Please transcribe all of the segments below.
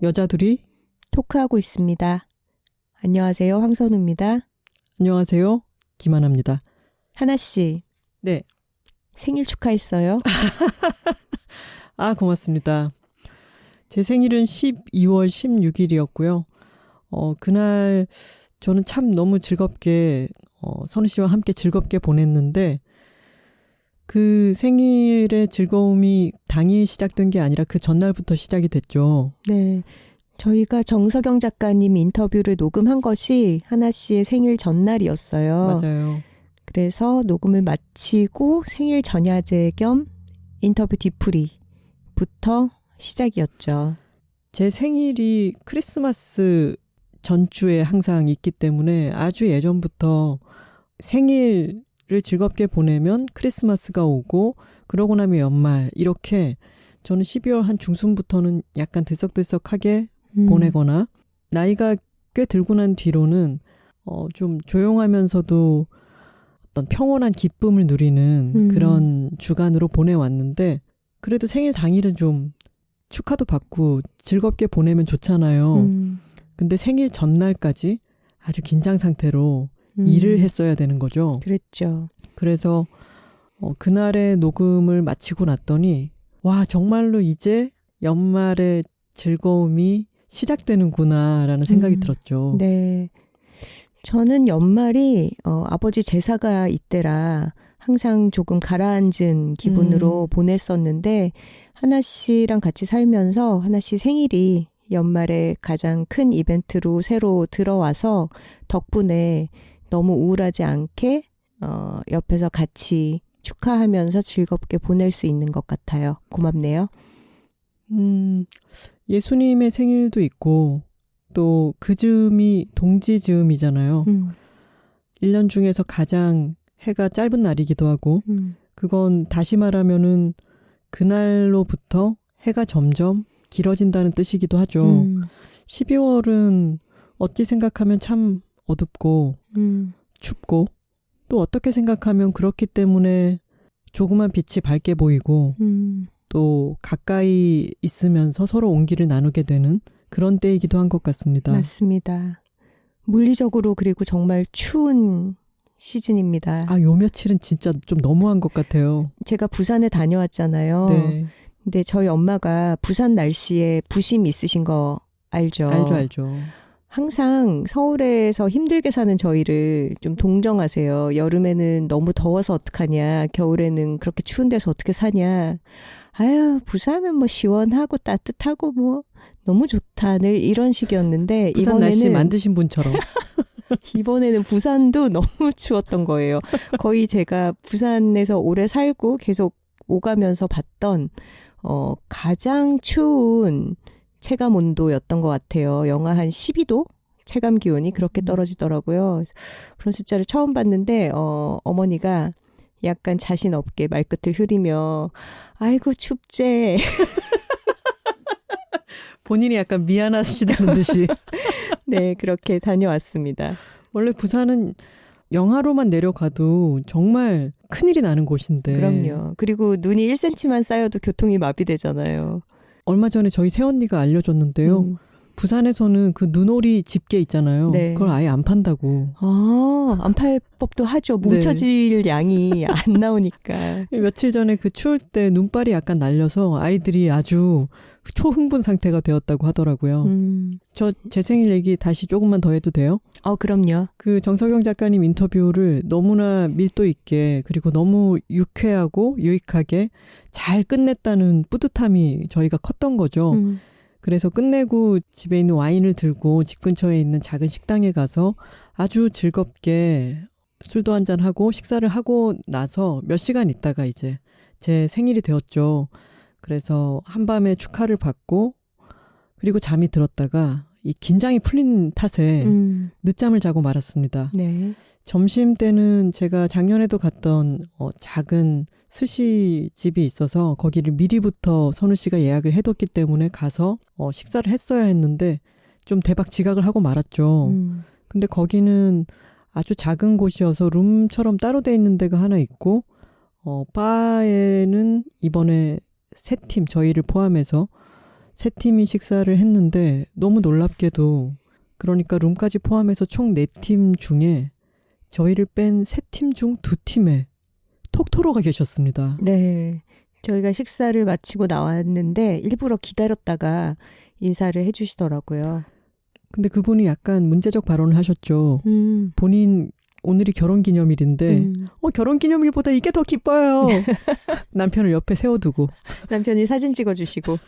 여자들이 토크하고 있습니다. 안녕하세요. 황선우입니다. 안녕하세요. 김하나입니다. 하나씨. 네. 생일 축하했어요. 고맙습니다. 제 생일은 12월 16일이었고요. 그날 저는 참 너무 즐겁게 선우 씨와 함께 즐겁게 보냈는데 그 생일의 즐거움이 당일 시작된 게 아니라 그 전날부터 시작이 됐죠. 네. 저희가 정석영 작가님 인터뷰를 녹음한 것이 하나 씨의 생일 전날이었어요. 맞아요. 그래서 녹음을 마치고 생일 전야제 겸 인터뷰 뒤풀이부터 시작이었죠. 제 생일이 크리스마스 전주에 항상 있기 때문에 아주 예전부터 생일을 즐겁게 보내면 크리스마스가 오고 그러고 나면 연말 이렇게 저는 12월 한 중순부터는 약간 들썩들썩하게 보내거나 나이가 꽤 들고 난 뒤로는 좀 조용하면서도 어떤 평온한 기쁨을 누리는 그런 주간으로 보내왔는데 그래도 생일 당일은 좀 축하도 받고 즐겁게 보내면 좋잖아요. 근데 생일 전날까지 아주 긴장 상태로 일을 했어야 되는 거죠. 그랬죠. 그래서 그날의 녹음을 마치고 났더니 와 정말로 이제 연말의 즐거움이 시작되는구나라는 생각이 들었죠. 네. 저는 연말이 아버지 제사가 이때라 항상 조금 가라앉은 기분으로 보냈었는데 하나 씨랑 같이 살면서 하나 씨 생일이 연말에 가장 큰 이벤트로 새로 들어와서 덕분에 너무 우울하지 않게 옆에서 같이 축하하면서 즐겁게 보낼 수 있는 것 같아요. 고맙네요. 예수님의 생일도 있고 또 그 즈음이 동지 즈음이잖아요. 1년 중에서 가장 해가 짧은 날이기도 하고 그건 다시 말하면은 그날로부터 해가 점점 길어진다는 뜻이기도 하죠. 12월은 어찌 생각하면 참 어둡고 춥고 또 어떻게 생각하면 그렇기 때문에 조그만 빛이 밝게 보이고 또 가까이 있으면서 서로 온기를 나누게 되는 그런 때이기도 한 것 같습니다. 맞습니다. 물리적으로 그리고 정말 추운 시즌입니다. 요 며칠은 진짜 좀 너무한 것 같아요. 제가 부산에 다녀왔잖아요. 네. 근데 저희 엄마가 부산 날씨에 부심 있으신 거 알죠? 알죠. 항상 서울에서 힘들게 사는 저희를 좀 동정하세요. 여름에는 너무 더워서 어떡하냐. 겨울에는 그렇게 추운 데서 어떻게 사냐. 아유, 부산은 뭐 시원하고 따뜻하고 뭐 너무 좋다. 늘 이런 식이었는데 부산 이번에는 날씨 만드신 분처럼. 이번에는 부산도 너무 추웠던 거예요. 거의 제가 부산에서 오래 살고 계속 오가면서 봤던 가장 추운 체감 온도였던 것 같아요. 영하 한 12도? 체감 기온이 그렇게 떨어지더라고요. 그런 숫자를 처음 봤는데 어머니가 약간 자신 없게 말끝을 흐리며 아이고 춥제. 본인이 약간 미안하시다는 듯이. 네, 그렇게 다녀왔습니다. 원래 부산은 영하로만 내려가도 정말 큰일이 나는 곳인데. 그럼요. 그리고 눈이 1cm만 쌓여도 교통이 마비되잖아요. 얼마 전에 저희 새언니가 알려줬는데요. 부산에서는 그 눈오리 집게 있잖아요. 네. 그걸 아예 안 판다고. 안 팔 법도 하죠. 뭉쳐질 양이 안 나오니까. 며칠 전에 그 추울 때 눈발이 약간 날려서 아이들이 아주 초흥분 상태가 되었다고 하더라고요. 제 생일 얘기 다시 조금만 더 해도 돼요? 그럼요. 그 정석영 작가님 인터뷰를 너무나 밀도 있게 그리고 너무 유쾌하고 유익하게 잘 끝냈다는 뿌듯함이 저희가 컸던 거죠. 그래서 끝내고 집에 있는 와인을 들고 집 근처에 있는 작은 식당에 가서 아주 즐겁게 술도 한잔하고 식사를 하고 나서 몇 시간 있다가 이제 제 생일이 되었죠. 그래서 한밤에 축하를 받고 그리고 잠이 들었다가 이 긴장이 풀린 탓에 늦잠을 자고 말았습니다. 네. 점심 때는 제가 작년에도 갔던 작은 스시집이 있어서 거기를 미리부터 선우 씨가 예약을 해뒀기 때문에 가서 식사를 했어야 했는데 좀 대박 지각을 하고 말았죠. 근데 거기는 아주 작은 곳이어서 룸처럼 따로 돼 있는 데가 하나 있고 바에는 이번에 세 팀 저희를 포함해서 세 팀이 식사를 했는데 너무 놀랍게도 그러니까 룸까지 포함해서 총 4팀 중에 저희를 뺀 3팀 중 2팀에 톡토로가 계셨습니다. 네. 저희가 식사를 마치고 나왔는데 일부러 기다렸다가 인사를 해주시더라고요. 근데 그분이 약간 문제적 발언을 하셨죠. 본인 오늘이 결혼기념일인데 결혼기념일보다 이게 더 기뻐요. 남편을 옆에 세워두고. 남편이 사진 찍어주시고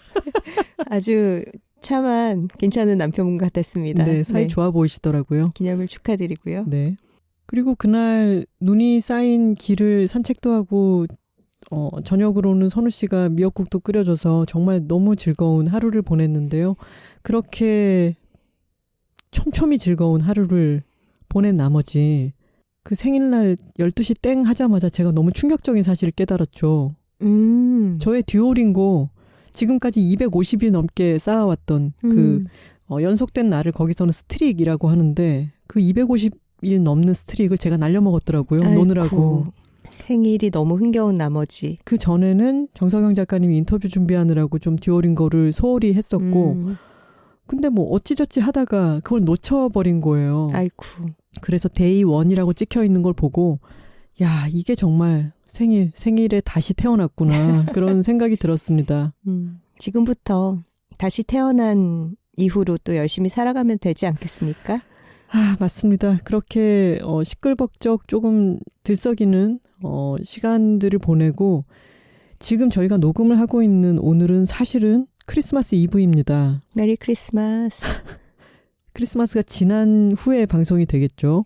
아주 참한 괜찮은 남편분 같았습니다. 네, 사이 좋아 보이시더라고요. 기념일 축하드리고요. 네. 그리고 그날 눈이 쌓인 길을 산책도 하고 저녁으로는 선우 씨가 미역국도 끓여줘서 정말 너무 즐거운 하루를 보냈는데요. 그렇게 촘촘히 즐거운 하루를 보낸 나머지 그 생일날 12시 땡 하자마자 제가 너무 충격적인 사실을 깨달았죠. 저의 듀오링고 지금까지 250일 넘게 쌓아왔던 그 연속된 날을 거기서는 스트릭이라고 하는데 그 250일 넘는 스트릭을 제가 날려먹었더라고요. 아이쿠, 노느라고. 생일이 너무 흥겨운 나머지. 그 전에는 정석영 작가님이 인터뷰 준비하느라고 좀 듀오링고를 소홀히 했었고 근데 뭐 어찌저찌 하다가 그걸 놓쳐버린 거예요. 아이쿠. 그래서 데이 1이라고 찍혀 있는 걸 보고 야 이게 정말 생일에 다시 태어났구나 그런 생각이 들었습니다. 지금부터 다시 태어난 이후로 또 열심히 살아가면 되지 않겠습니까? 아 맞습니다. 그렇게 시끌벅적 조금 들썩이는 시간들을 보내고 지금 저희가 녹음을 하고 있는 오늘은 사실은 크리스마스 이브입니다. 메리 크리스마스. 크리스마스가 지난 후에 방송이 되겠죠.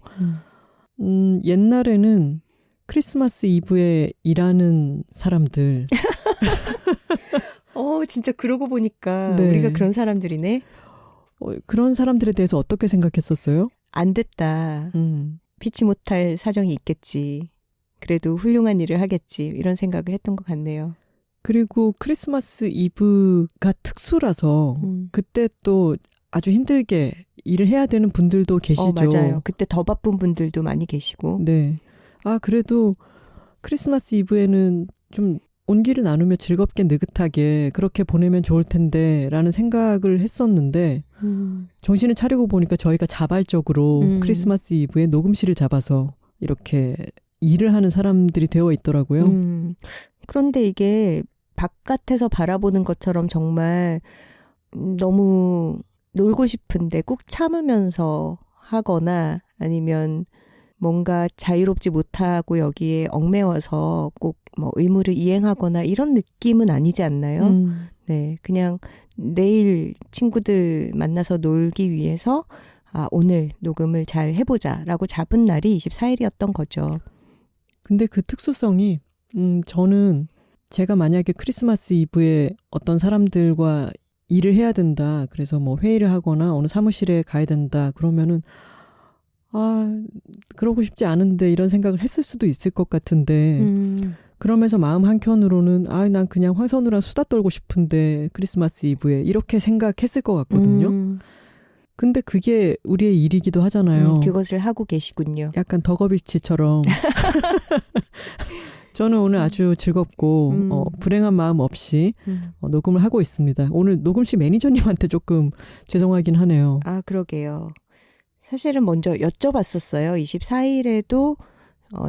옛날에는 크리스마스 이브에 일하는 사람들. 진짜 그러고 보니까 네. 우리가 그런 사람들이네. 그런 사람들에 대해서 어떻게 생각했었어요? 안 됐다. 피치 못할 사정이 있겠지. 그래도 훌륭한 일을 하겠지. 이런 생각을 했던 것 같네요. 그리고 크리스마스 이브가 특수라서 그때 또 아주 힘들게 일을 해야 되는 분들도 계시죠. 맞아요. 그때 더 바쁜 분들도 많이 계시고. 네. 아 그래도 크리스마스 이브에는 좀 온기를 나누며 즐겁게 느긋하게 그렇게 보내면 좋을 텐데 라는 생각을 했었는데 정신을 차리고 보니까 저희가 자발적으로 크리스마스 이브에 녹음실을 잡아서 이렇게 일을 하는 사람들이 되어 있더라고요. 그런데 이게 바깥에서 바라보는 것처럼 정말 너무 놀고 싶은데 꾹 참으면서 하거나 아니면 뭔가 자유롭지 못하고 여기에 얽매여서 꼭 뭐 의무를 이행하거나 이런 느낌은 아니지 않나요? 네, 그냥 내일 친구들 만나서 놀기 위해서 오늘 녹음을 잘 해보자라고 잡은 날이 24일이었던 거죠. 근데 그 특수성이 저는 제가 만약에 크리스마스 이브에 어떤 사람들과 일을 해야 된다. 그래서 뭐 회의를 하거나 어느 사무실에 가야 된다. 그러면은 그러고 싶지 않은데 이런 생각을 했을 수도 있을 것 같은데 그러면서 마음 한켠으로는 난 그냥 황선우랑 수다 떨고 싶은데 크리스마스 이브에 이렇게 생각했을 것 같거든요. 근데 그게 우리의 일이기도 하잖아요. 그것을 하고 계시군요. 약간 덕업일치처럼. 저는 오늘 아주 즐겁고 불행한 마음 없이 녹음을 하고 있습니다. 오늘 녹음실 매니저님한테 조금 죄송하긴 하네요. 그러게요. 사실은 먼저 여쭤봤었어요. 24일에도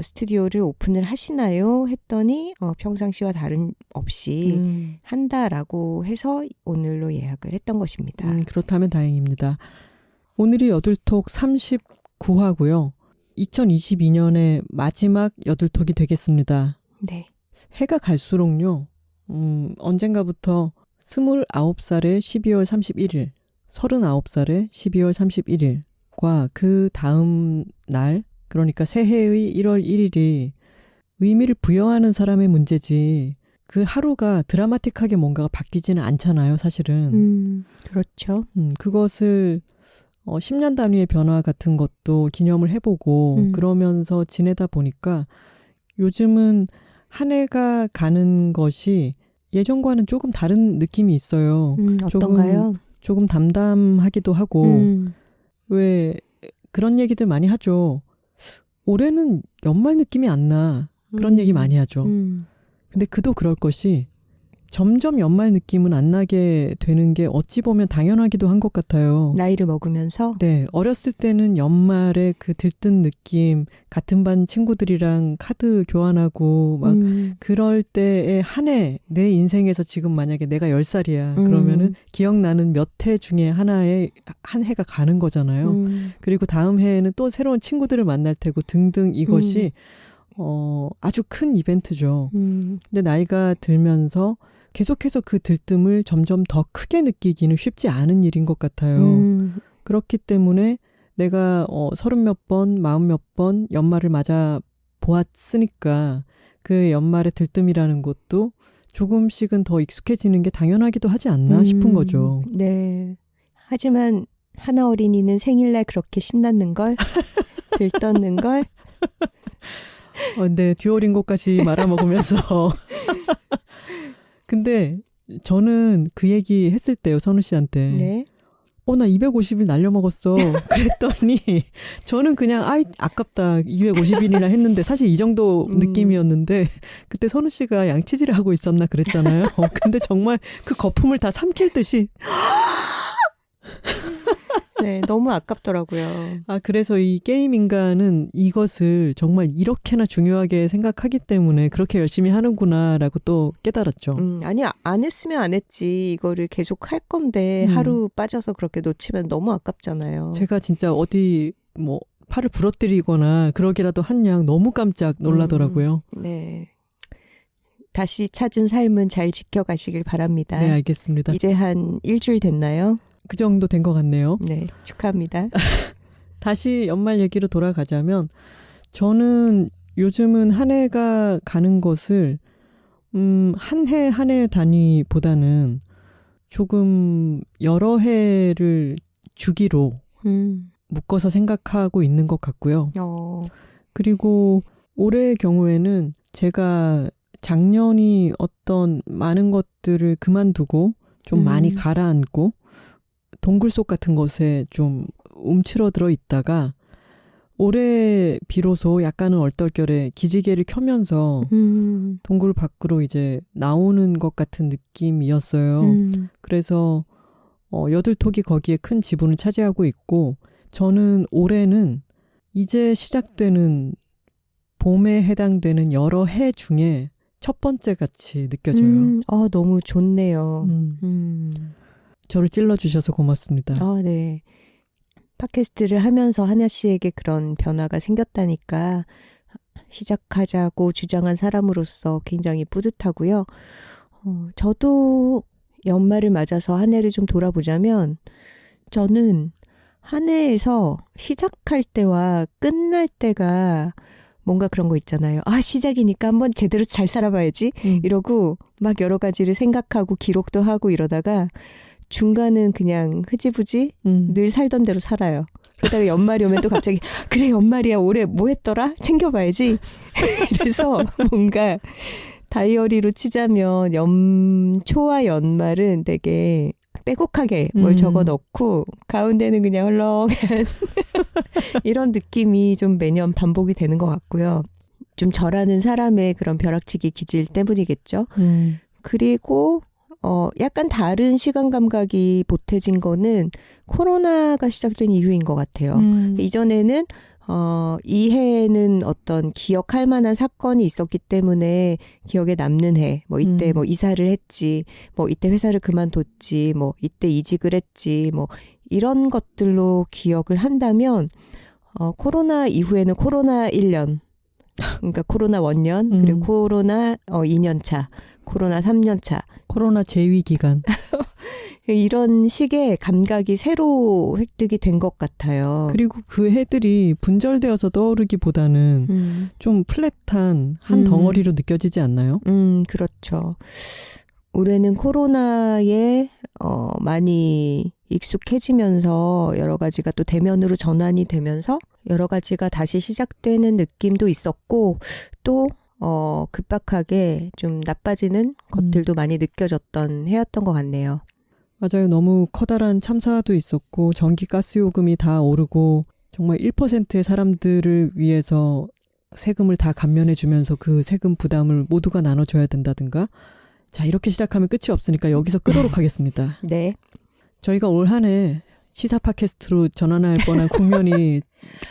스튜디오를 오픈을 하시나요? 했더니 평상시와 다름 없이 한다라고 해서 오늘로 예약을 했던 것입니다. 그렇다면 다행입니다. 오늘이 여둘톡 39화고요. 2022년의 마지막 여둘톡이 되겠습니다. 네. 해가 갈수록요. 언젠가부터 29살에 12월 31일, 39살에 12월 31일과 그 다음 날 그러니까 새해의 1월 1일이 의미를 부여하는 사람의 문제지 그 하루가 드라마틱하게 뭔가가 바뀌지는 않잖아요, 사실은. 그렇죠. 그것을 10년 단위의 변화 같은 것도 기념을 해보고 그러면서 지내다 보니까 요즘은 한 해가 가는 것이 예전과는 조금 다른 느낌이 있어요. 어떤가요? 조금 담담하기도 하고 왜 그런 얘기들 많이 하죠. 올해는 연말 느낌이 안 나. 그런 얘기 많이 하죠. 근데 그도 그럴 것이 점점 연말 느낌은 안 나게 되는 게 어찌 보면 당연하기도 한 것 같아요. 나이를 먹으면서 네, 어렸을 때는 연말에 그 들뜬 느낌, 같은 반 친구들이랑 카드 교환하고 막 그럴 때의 한 해, 내 인생에서 지금 만약에 내가 10살이야. 그러면은 기억나는 몇 해 중에 하나에 한 해가 가는 거잖아요. 그리고 다음 해에는 또 새로운 친구들을 만날 테고 등등 이것이 아주 큰 이벤트죠. 근데 나이가 들면서 계속해서 그 들뜸을 점점 더 크게 느끼기는 쉽지 않은 일인 것 같아요. 그렇기 때문에 내가 30몇 번, 40몇 번 연말을 맞아 보았으니까 그 연말의 들뜸이라는 것도 조금씩은 더 익숙해지는 게 당연하기도 하지 않나 싶은 거죠. 네. 하지만 하나 어린이는 생일날 그렇게 신났는 걸, 들떴는 걸. 네, 듀오링고까지 말아먹으면서. 근데 저는 그 얘기 했을 때요, 선우 씨한테. 네. 나 250일 날려먹었어. 그랬더니 저는 그냥 아깝다 250일이나 했는데 사실 이 정도 느낌이었는데 그때 선우 씨가 양치질을 하고 있었나 그랬잖아요. 근데 정말 그 거품을 다 삼킬 듯이 네, 너무 아깝더라고요. 그래서 이 게임 인간은 이것을 정말 이렇게나 중요하게 생각하기 때문에 그렇게 열심히 하는구나라고 또 깨달았죠. 아니, 안 했으면 안 했지. 이거를 계속 할 건데 하루 빠져서 그렇게 놓치면 너무 아깝잖아요. 제가 진짜 어디 팔을 부러뜨리거나 그러기라도 한 양 너무 깜짝 놀라더라고요. 네. 다시 찾은 삶은 잘 지켜가시길 바랍니다. 네, 알겠습니다. 이제 한 일주일 됐나요? 그 정도 된 것 같네요. 네, 축하합니다. 다시 연말 얘기로 돌아가자면 저는 요즘은 한 해가 가는 것을 한 해 한 해 단위보다는 조금 여러 해를 주기로 묶어서 생각하고 있는 것 같고요. 그리고 올해의 경우에는 제가 작년이 어떤 많은 것들을 그만두고 좀 많이 가라앉고 동굴 속 같은 곳에 좀 움츠러들어 있다가 올해 비로소 약간은 얼떨결에 기지개를 켜면서 동굴 밖으로 이제 나오는 것 같은 느낌이었어요. 그래서 여들톡이 거기에 큰 지분을 차지하고 있고 저는 올해는 이제 시작되는 봄에 해당되는 여러 해 중에 첫 번째 같이 느껴져요. 너무 좋네요. 저를 찔러주셔서 고맙습니다. 네. 팟캐스트를 하면서 하나 씨에게 그런 변화가 생겼다니까 시작하자고 주장한 사람으로서 굉장히 뿌듯하고요. 저도 연말을 맞아서 한 해를 좀 돌아보자면 저는 한 해에서 시작할 때와 끝날 때가 뭔가 그런 거 있잖아요. 시작이니까 한번 제대로 잘 살아봐야지. 이러고 막 여러 가지를 생각하고 기록도 하고 이러다가 중간은 그냥 흐지부지 늘 살던 대로 살아요. 그러다가 연말이 오면 또 갑자기 그래 연말이야 올해 뭐 했더라? 챙겨봐야지. 그래서 뭔가 다이어리로 치자면 연초와 연말은 되게 빼곡하게 뭘 적어 넣고 가운데는 그냥 헐렁한 이런 느낌이 좀 매년 반복이 되는 것 같고요. 좀 저라는 사람의 그런 벼락치기 기질 때문이겠죠. 그리고 약간 다른 시간 감각이 보태진 거는 코로나가 시작된 이후인 것 같아요. 이전에는 이 해에는 어떤 기억할 만한 사건이 있었기 때문에 기억에 남는 해. 이때 이사를 했지. 이때 회사를 그만뒀지. 이때 이직을 했지. 이런 것들로 기억을 한다면 코로나 이후에는 코로나 1년. 그러니까 코로나 원년 그리고 코로나 2년 차. 코로나 3년 차. 코로나 재위 기간. 이런 식의 감각이 새로 획득이 된 것 같아요. 그리고 그 해들이 분절되어서 떠오르기보다는 좀 플랫한 한 덩어리로 느껴지지 않나요? 그렇죠. 올해는 코로나에 많이 익숙해지면서 여러 가지가 또 대면으로 전환이 되면서 여러 가지가 다시 시작되는 느낌도 있었고 또 급박하게 좀 나빠지는 것들도 많이 느껴졌던 해였던 것 같네요. 맞아요. 너무 커다란 참사도 있었고 전기 가스 요금이 다 오르고 정말 1%의 사람들을 위해서 세금을 다 감면해 주면서 그 세금 부담을 모두가 나눠줘야 된다든가 자, 이렇게 시작하면 끝이 없으니까 여기서 끄도록 하겠습니다. 네. 저희가 올 한 해 시사 팟캐스트로 전환할 뻔한 국면이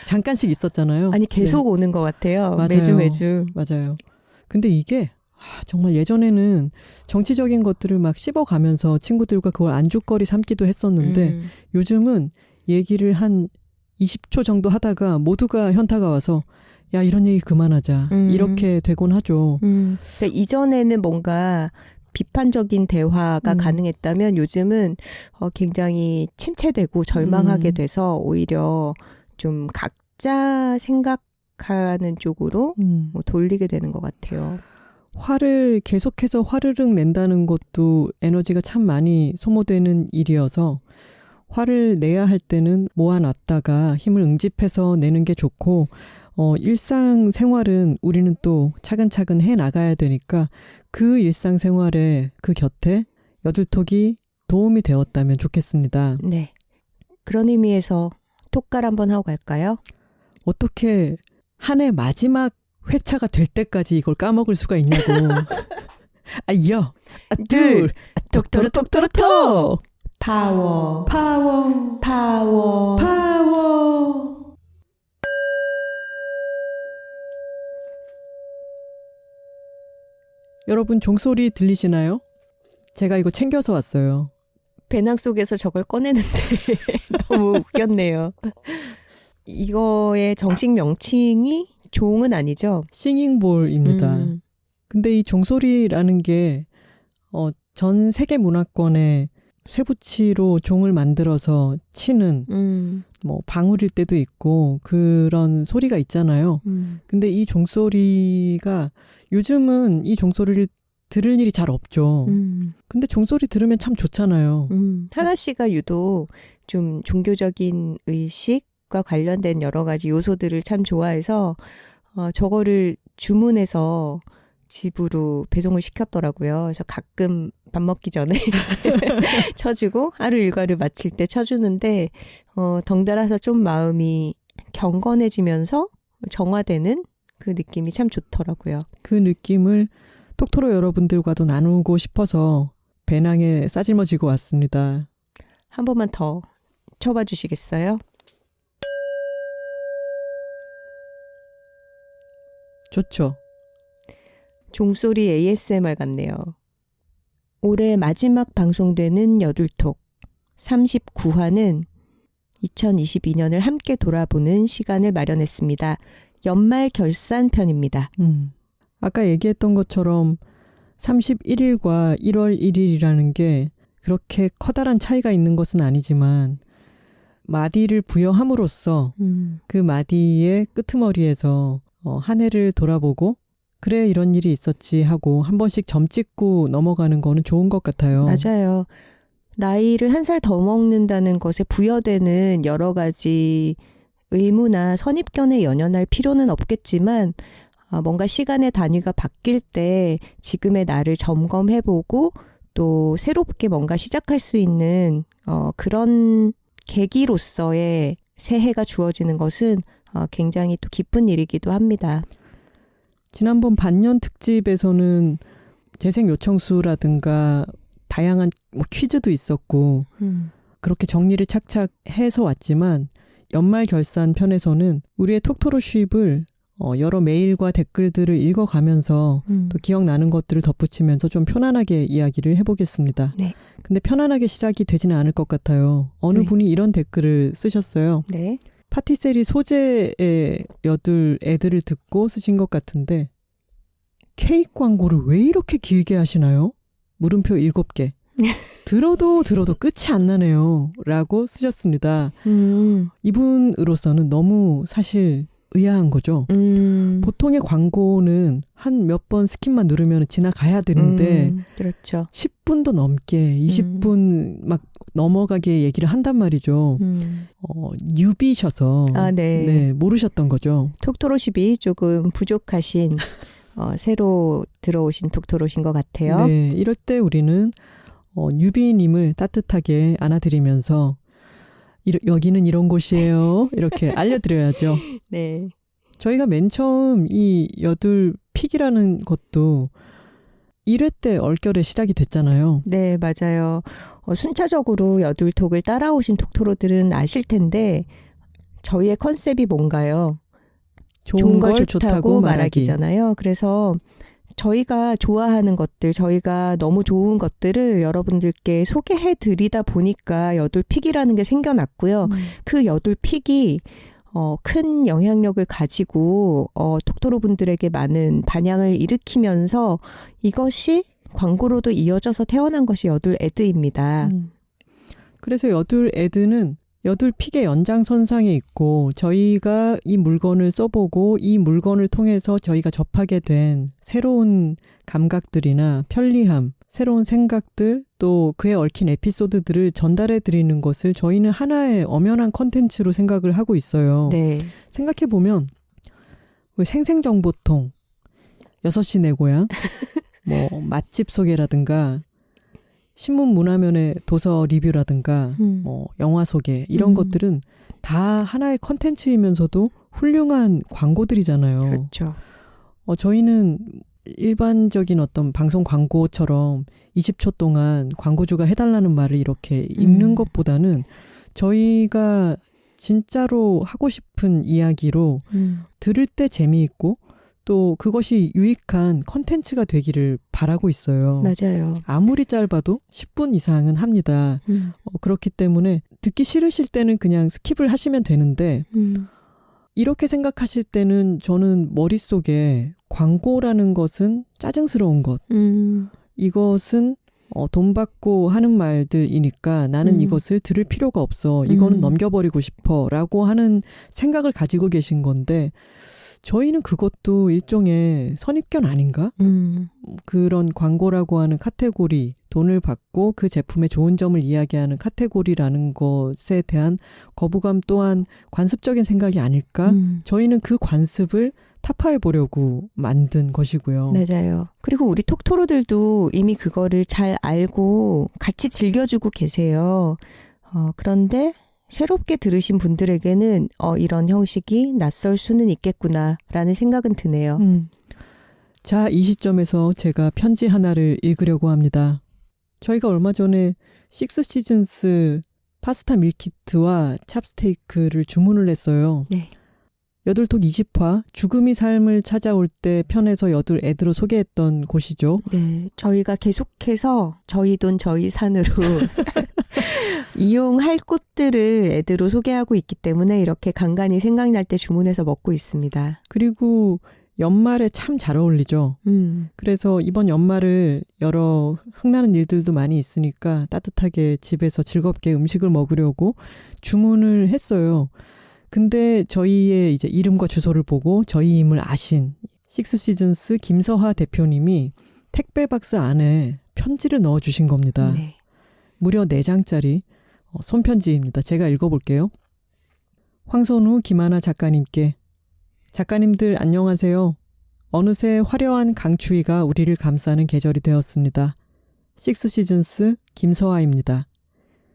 잠깐씩 있었잖아요. 아니 계속 네. 오는 것 같아요. 맞아요. 매주. 맞아요. 근데 이게 정말 예전에는 정치적인 것들을 막 씹어가면서 친구들과 그걸 안주거리 삼기도 했었는데 요즘은 얘기를 한 20초 정도 하다가 모두가 현타가 와서 야, 이런 얘기 그만하자. 이렇게 되곤 하죠. 그러니까 이전에는 뭔가 비판적인 대화가 가능했다면 요즘은 굉장히 침체되고 절망하게 돼서 오히려 좀 각자 생각하는 쪽으로 뭐 돌리게 되는 것 같아요. 화를 계속해서 화르륵 낸다는 것도 에너지가 참 많이 소모되는 일이어서 화를 내야 할 때는 모아놨다가 힘을 응집해서 내는 게 좋고 일상생활은 우리는 또 차근차근 해나가야 되니까 그 일상생활에 그 곁에 여둘톡이 도움이 되었다면 좋겠습니다. 네. 그런 의미에서 톡갈 한번 하고 갈까요? 어떻게 한 해 마지막 회차가 될 때까지 이걸 까먹을 수가 있냐고. 아여, 둘, 톡토로톡토로톡! 파워. 파워, 파워. 파워. 여러분 종소리 들리시나요? 제가 이거 챙겨서 왔어요. 배낭 속에서 저걸 꺼내는데 너무 웃겼네요. 이거의 정식 명칭이 종은 아니죠? 싱잉볼입니다. 근데 이 종소리라는 게 전 세계 문화권에 쇠붙이로 종을 만들어서 치는 뭐 방울일 때도 있고 그런 소리가 있잖아요. 근데 이 종소리가 요즘은 이 종소리를 들을 일이 잘 없죠. 근데 종소리 들으면 참 좋잖아요. 하나 씨가 유독 좀 종교적인 의식과 관련된 여러 가지 요소들을 참 좋아해서 저거를 주문해서 집으로 배송을 시켰더라고요. 그래서 가끔 밥 먹기 전에 쳐주고 하루 일과를 마칠 때 쳐주는데 덩달아서 좀 마음이 경건해지면서 정화되는 그 느낌이 참 좋더라고요. 그 느낌을 톡토로 여러분들과도 나누고 싶어서 배낭에 싸질머지고 왔습니다. 한 번만 더 쳐봐 주시겠어요? 좋죠. 종소리 ASMR 같네요. 올해 마지막 방송되는 여둘톡 39화는 2022년을 함께 돌아보는 시간을 마련했습니다. 연말 결산 편입니다. 아까 얘기했던 것처럼 31일과 1월 1일이라는 게 그렇게 커다란 차이가 있는 것은 아니지만 마디를 부여함으로써 그 마디의 끄트머리에서 한 해를 돌아보고 그래 이런 일이 있었지 하고 한 번씩 점 찍고 넘어가는 거는 좋은 것 같아요. 맞아요. 나이를 한 살 더 먹는다는 것에 부여되는 여러 가지 의무나 선입견에 연연할 필요는 없겠지만 뭔가 시간의 단위가 바뀔 때 지금의 나를 점검해보고 또 새롭게 뭔가 시작할 수 있는 그런 계기로서의 새해가 주어지는 것은 굉장히 또 기쁜 일이기도 합니다. 지난번 반년 특집에서는 재생 요청수라든가 다양한 퀴즈도 있었고 그렇게 정리를 착착 해서 왔지만 연말 결산 편에서는 우리의 톡토로 쉽을 여러 메일과 댓글들을 읽어가면서 또 기억나는 것들을 덧붙이면서 좀 편안하게 이야기를 해보겠습니다. 네. 근데 편안하게 시작이 되지는 않을 것 같아요. 어느 네. 분이 이런 댓글을 쓰셨어요. 네. 파티셀이 소재의 여둘 애들을 듣고 쓰신 것 같은데 케이크 광고를 왜 이렇게 길게 하시나요? 물음표 7개. 들어도 끝이 안 나네요. 라고 쓰셨습니다. 이분으로서는 너무 사실 의아한 거죠. 보통의 광고는 한 몇 번 스킵만 누르면 지나가야 되는데 그렇죠. 10분도 넘게 20분 막 넘어가게 얘기를 한단 말이죠. 뉴비셔서 네, 모르셨던 거죠. 톡토로십이 조금 부족하신 새로 들어오신 톡토로신 것 같아요. 네, 이럴 때 우리는 뉴비님을 따뜻하게 안아드리면서 여기는 이런 곳이에요. 이렇게 알려드려야죠. 네. 저희가 맨 처음 이 여둘 픽이라는 것도 1회 때 얼결에 시작이 됐잖아요. 네, 맞아요. 순차적으로 여둘톡을 따라오신 톡토로들은 아실 텐데 저희의 컨셉이 뭔가요? 좋은 걸 좋다고 말하기잖아요. 그래서 저희가 좋아하는 것들, 저희가 너무 좋은 것들을 여러분들께 소개해 드리다 보니까 여둘픽이라는 게 생겨났고요. 그 여둘픽이 큰 영향력을 가지고 톡토로 분들에게 많은 반향을 일으키면서 이것이 광고로도 이어져서 태어난 것이 여둘 애드입니다. 그래서 여둘 애드는 여둘 픽의 연장선상에 있고 저희가 이 물건을 써보고 이 물건을 통해서 저희가 접하게 된 새로운 감각들이나 편리함, 새로운 생각들 또 그에 얽힌 에피소드들을 전달해 드리는 것을 저희는 하나의 엄연한 컨텐츠로 생각을 하고 있어요. 네. 생각해보면 생생정보통, 6시 내 고향, 뭐 맛집 소개라든가 신문 문화면의 도서 리뷰라든가 뭐 영화 소개 이런 것들은 다 하나의 컨텐츠이면서도 훌륭한 광고들이잖아요. 그렇죠. 저희는 일반적인 어떤 방송 광고처럼 20초 동안 광고주가 해달라는 말을 이렇게 읽는 것보다는 저희가 진짜로 하고 싶은 이야기로 들을 때 재미있고 또 그것이 유익한 컨텐츠가 되기를 바라고 있어요. 맞아요. 아무리 짧아도 10분 이상은 합니다. 그렇기 때문에 듣기 싫으실 때는 그냥 스킵을 하시면 되는데 이렇게 생각하실 때는 저는 머릿속에 광고라는 것은 짜증스러운 것. 이것은 돈 받고 하는 말들이니까 나는 이것을 들을 필요가 없어. 이거는 넘겨버리고 싶어. 라고 하는 생각을 가지고 계신 건데 저희는 그것도 일종의 선입견 아닌가? 그런 광고라고 하는 카테고리, 돈을 받고 그 제품의 좋은 점을 이야기하는 카테고리라는 것에 대한 거부감 또한 관습적인 생각이 아닐까? 저희는 그 관습을 타파해 보려고 만든 것이고요. 맞아요. 그리고 우리 톡토로들도 이미 그거를 잘 알고 같이 즐겨주고 계세요. 그런데 새롭게 들으신 분들에게는 이런 형식이 낯설 수는 있겠구나라는 생각은 드네요. 자, 이 시점에서 제가 편지 하나를 읽으려고 합니다. 저희가 얼마 전에 식스 시즌스 파스타 밀키트와 찹스테이크를 주문을 했어요. 네. 여둘톡 20화 죽음이 삶을 찾아올 때 편에서 여둘 애드로 소개했던 곳이죠. 네, 저희가 계속해서 저희 돈 저희 산으로 이용할 꽃들을 애드로 소개하고 있기 때문에 이렇게 간간히 생각날 때 주문해서 먹고 있습니다. 그리고 연말에 참 잘 어울리죠. 그래서 이번 연말을 여러 흥나는 일들도 많이 있으니까 따뜻하게 집에서 즐겁게 음식을 먹으려고 주문을 했어요. 근데 저희의 이제 이름과 주소를 보고 저희임을 아신 식스 시즌스 김서하 대표님이 택배 박스 안에 편지를 넣어주신 겁니다. 네. 무려 4장짜리 손편지입니다. 제가 읽어볼게요. 황선우, 김하나 작가님께 작가님들 안녕하세요. 어느새 화려한 강추위가 우리를 감싸는 계절이 되었습니다. 식스 시즌스 김서하입니다.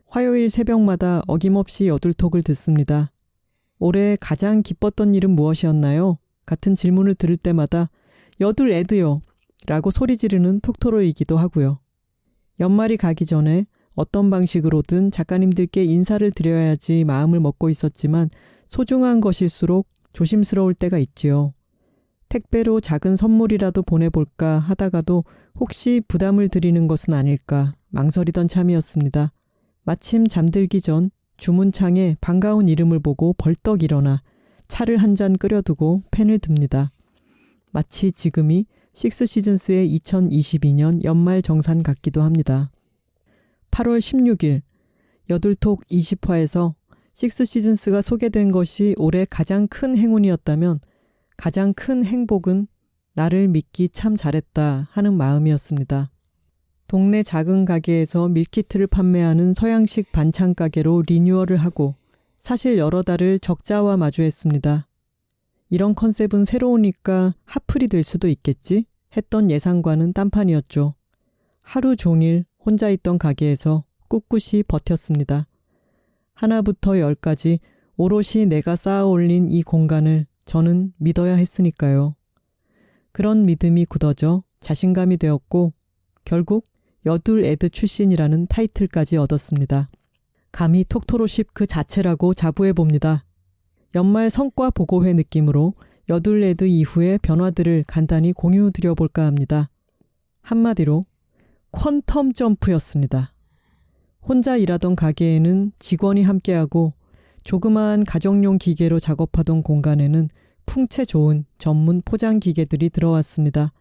화요일 새벽마다 어김없이 여둘톡을 듣습니다. 올해 가장 기뻤던 일은 무엇이었나요? 같은 질문을 들을 때마다 여둘 애드요 라고 소리 지르는 톡토로이기도 하고요. 연말이 가기 전에 어떤 방식으로든 작가님들께 인사를 드려야지 마음을 먹고 있었지만 소중한 것일수록 조심스러울 때가 있지요. 택배로 작은 선물이라도 보내볼까 하다가도 혹시 부담을 드리는 것은 아닐까 망설이던 참이었습니다. 마침 잠들기 전 주문창에 반가운 이름을 보고 벌떡 일어나 차를 한 잔 끓여두고 펜을 듭니다. 마치 지금이 식스 시즌스의 2022년 연말 정산 같기도 합니다. 8월 16일 여둘톡 20화에서 식스 시즌스가 소개된 것이 올해 가장 큰 행운이었다면 가장 큰 행복은 나를 믿기 참 잘했다 하는 마음이었습니다. 동네 작은 가게에서 밀키트를 판매하는 서양식 반찬 가게로 리뉴얼을 하고 사실 여러 달을 적자와 마주했습니다. 이런 컨셉은 새로우니까 핫플이 될 수도 있겠지 했던 예상과는 딴판이었죠. 하루 종일 혼자 있던 가게에서 꿋꿋이 버텼습니다. 하나부터 10까지 오롯이 내가 쌓아 올린 이 공간을 저는 믿어야 했으니까요. 그런 믿음이 굳어져 자신감이 되었고 결국 여둘 애드 출신이라는 타이틀까지 얻었습니다. 감히 톡토로십 그 자체라고 자부해봅니다. 연말 성과 보고회 느낌으로 여둘 애드 이후의 변화들을 간단히 공유드려볼까 합니다. 한마디로 퀀텀 점프였습니다. 혼자 일하던 가게에는 직원이 함께하고 조그마한 가정용 기계로 작업하던 공간에는 풍채 좋은 전문 포장 기계들이 들어왔습니다.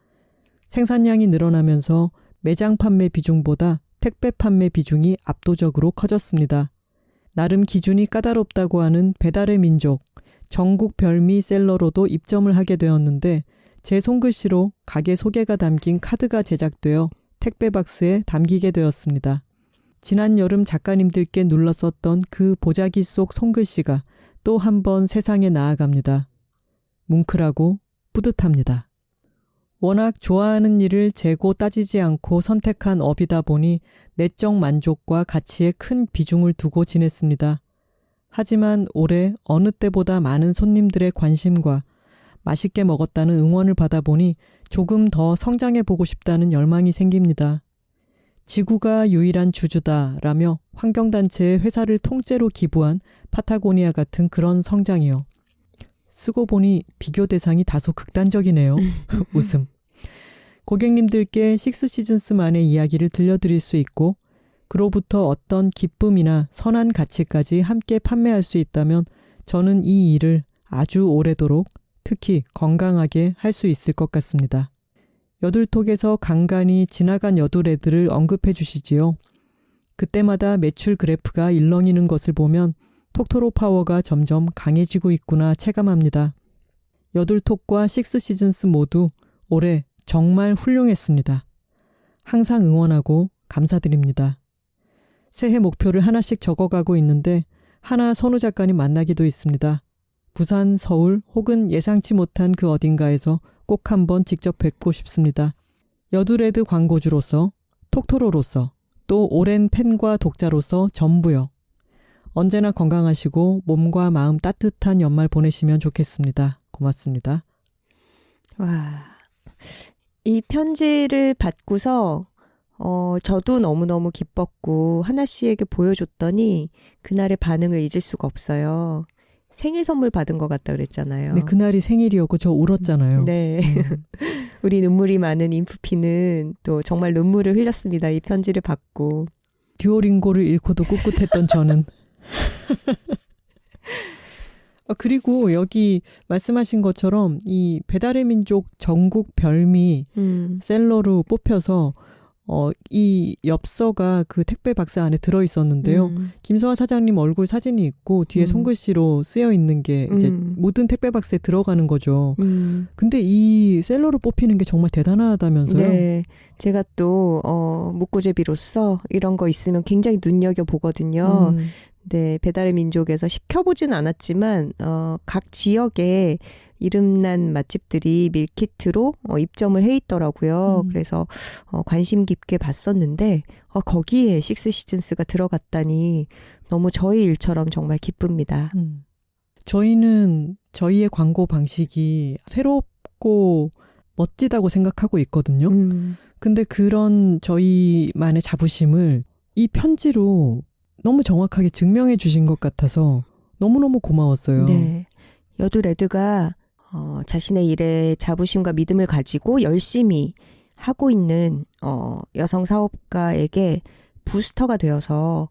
생산량이 늘어나면서 매장 판매 비중보다 택배 판매 비중이 압도적으로 커졌습니다. 나름 기준이 까다롭다고 하는 배달의 민족, 전국 별미 셀러로도 입점을 하게 되었는데 제 손글씨로 가게 소개가 담긴 카드가 제작되어 택배 박스에 담기게 되었습니다. 지난 여름 작가님들께 눌렀었던 그 보자기 속 손글씨가 또 한 번 세상에 나아갑니다. 뭉클하고 뿌듯합니다. 워낙 좋아하는 일을 재고 따지지 않고 선택한 업이다 보니 내적 만족과 가치에 큰 비중을 두고 지냈습니다. 하지만 올해 어느 때보다 많은 손님들의 관심과 맛있게 먹었다는 응원을 받아보니 조금 더 성장해보고 싶다는 열망이 생깁니다. 지구가 유일한 주주다라며 환경단체에 회사를 통째로 기부한 파타고니아 같은 그런 성장이요. 쓰고 보니 비교 대상이 다소 극단적이네요. 웃음. 고객님들께 식스시즌스만의 이야기를 들려드릴 수 있고 그로부터 어떤 기쁨이나 선한 가치까지 함께 판매할 수 있다면 저는 이 일을 아주 오래도록 특히 건강하게 할 수 있을 것 같습니다. 여둘톡에서 간간히 지나간 여둘애들을 언급해 주시지요. 그때마다 매출 그래프가 일렁이는 것을 보면 톡토로 파워가 점점 강해지고 있구나 체감합니다. 여둘톡과 식스시즌스 모두 올해 정말 훌륭했습니다. 항상 응원하고 감사드립니다. 새해 목표를 하나씩 적어가고 있는데 하나 선우 작가님 만나기도 있습니다. 부산, 서울 혹은 예상치 못한 그 어딘가에서 꼭 한번 직접 뵙고 싶습니다. 여둘애드 광고주로서, 톡토로로서, 또 오랜 팬과 독자로서 전부요. 언제나 건강하시고 몸과 마음 따뜻한 연말 보내시면 좋겠습니다. 고맙습니다. 와, 이 편지를 받고서 저도 너무너무 기뻤고 하나 씨에게 보여줬더니 그날의 반응을 잊을 수가 없어요. 생일 선물 받은 것 같다 그랬잖아요. 네, 그날이 생일이었고 저 울었잖아요. 네. 우리 눈물이 많은 인프피는 또 정말 눈물을 흘렸습니다. 이 편지를 받고. 듀오링고를 잃고도 꿋꿋했던 저는. 그리고 여기 말씀하신 것처럼 이 배달의 민족 전국 별미 셀러로 뽑혀서 이 엽서가 그 택배 박스 안에 들어있었는데요. 김소아 사장님 얼굴 사진이 있고 뒤에 손글씨로 쓰여 있는 게 이제 모든 택배 박스에 들어가는 거죠. 근데 이 셀러로 뽑히는 게 정말 대단하다면서요? 네. 제가 또 묵고제비로서 이런 거 있으면 굉장히 눈여겨보거든요. 네, 배달의 민족에서 시켜보진 않았지만 각 지역에 이름난 맛집들이 밀키트로 입점을 해 있더라고요. 그래서 관심 깊게 봤었는데 거기에 식스시즌스가 들어갔다니 너무 저희 일처럼 정말 기쁩니다. 저희는 저희의 광고 방식이 새롭고 멋지다고 생각하고 있거든요. 근데 그런 저희만의 자부심을 이 편지로 너무 정확하게 증명해 주신 것 같아서 너무너무 고마웠어요. 네. 여둘애드가 자신의 일에 자부심과 믿음을 가지고 열심히 하고 있는 여성 사업가에게 부스터가 되어서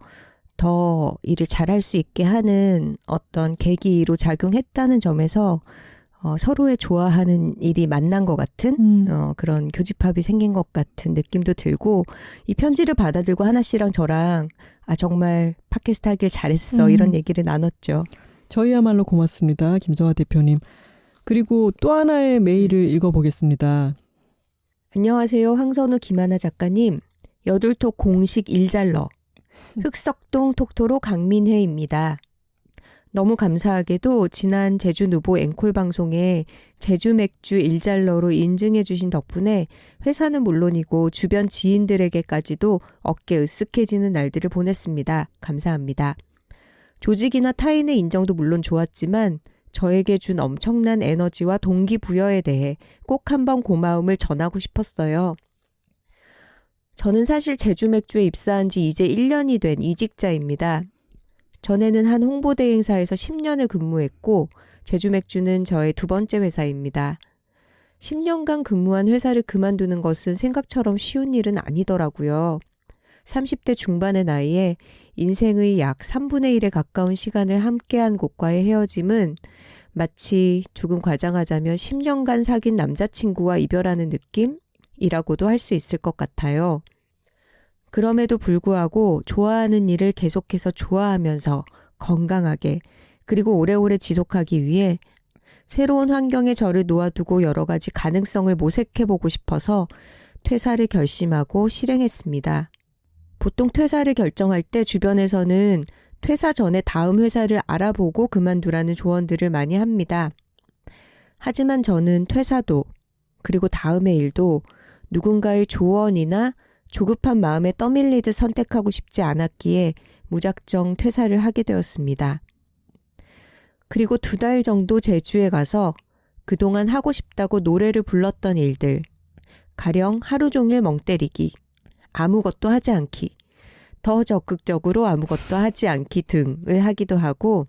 더 일을 잘할 수 있게 하는 어떤 계기로 작용했다는 점에서 서로의 좋아하는 일이 만난 것 같은 그런 교집합이 생긴 것 같은 느낌도 들고 이 편지를 받아들고 하나 씨랑 저랑 정말 팟캐스트 하길 잘했어 이런 얘기를 나눴죠. 저희야말로 고맙습니다. 김서아 대표님. 그리고 또 하나의 메일을 읽어보겠습니다. 안녕하세요. 황선우 김하나 작가님. 여둘톡 공식 일잘러 흑석동 톡토로 강민혜입니다. 너무 감사하게도 지난 제주 누보 앵콜 방송에 제주 맥주 일잘러로 인증해 주신 덕분에 회사는 물론이고 주변 지인들에게까지도 어깨 으쓱해지는 날들을 보냈습니다. 감사합니다. 조직이나 타인의 인정도 물론 좋았지만 저에게 준 엄청난 에너지와 동기부여에 대해 꼭 한번 고마움을 전하고 싶었어요. 저는 사실 제주 맥주에 입사한 지 이제 1년이 된 이직자입니다. 전에는 한 홍보대 행사에서 10년을 근무했고 제주 맥주는 저의 두 번째 회사입니다. 10년간 근무한 회사를 그만두는 것은 생각처럼 쉬운 일은 아니더라고요. 30대 중반의 나이에 인생의 약 3분의 1에 가까운 시간을 함께한 곳과의 헤어짐은 마치 조금 과장하자면 10년간 사귄 남자친구와 이별하는 느낌이라고도 할 수 있을 것 같아요. 그럼에도 불구하고 좋아하는 일을 계속해서 좋아하면서 건강하게 그리고 오래오래 지속하기 위해 새로운 환경에 저를 놓아두고 여러 가지 가능성을 모색해보고 싶어서 퇴사를 결심하고 실행했습니다. 보통 퇴사를 결정할 때 주변에서는 퇴사 전에 다음 회사를 알아보고 그만두라는 조언들을 많이 합니다. 하지만 저는 퇴사도 그리고 다음의 일도 누군가의 조언이나 조급한 마음에 떠밀리듯 선택하고 싶지 않았기에 무작정 퇴사를 하게 되었습니다. 그리고 2달 정도 제주에 가서 그동안 하고 싶다고 노래를 불렀던 일들, 가령 하루 종일 멍 때리기, 아무것도 하지 않기, 더 적극적으로 아무것도 하지 않기 등을 하기도 하고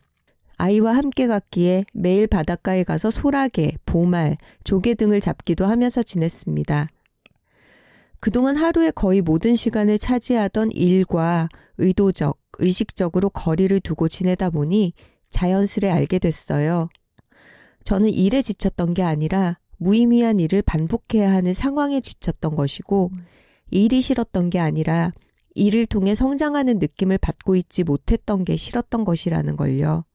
아이와 함께 갔기에 매일 바닷가에 가서 소라게, 보말, 조개 등을 잡기도 하면서 지냈습니다. 그동안 하루의 거의 모든 시간을 차지하던 일과 의도적, 의식적으로 거리를 두고 지내다 보니 자연스레 알게 됐어요. 저는 일에 지쳤던 게 아니라 무의미한 일을 반복해야 하는 상황에 지쳤던 것이고 일이 싫었던 게 아니라 일을 통해 성장하는 느낌을 받고 있지 못했던 게 싫었던 것이라는 걸요.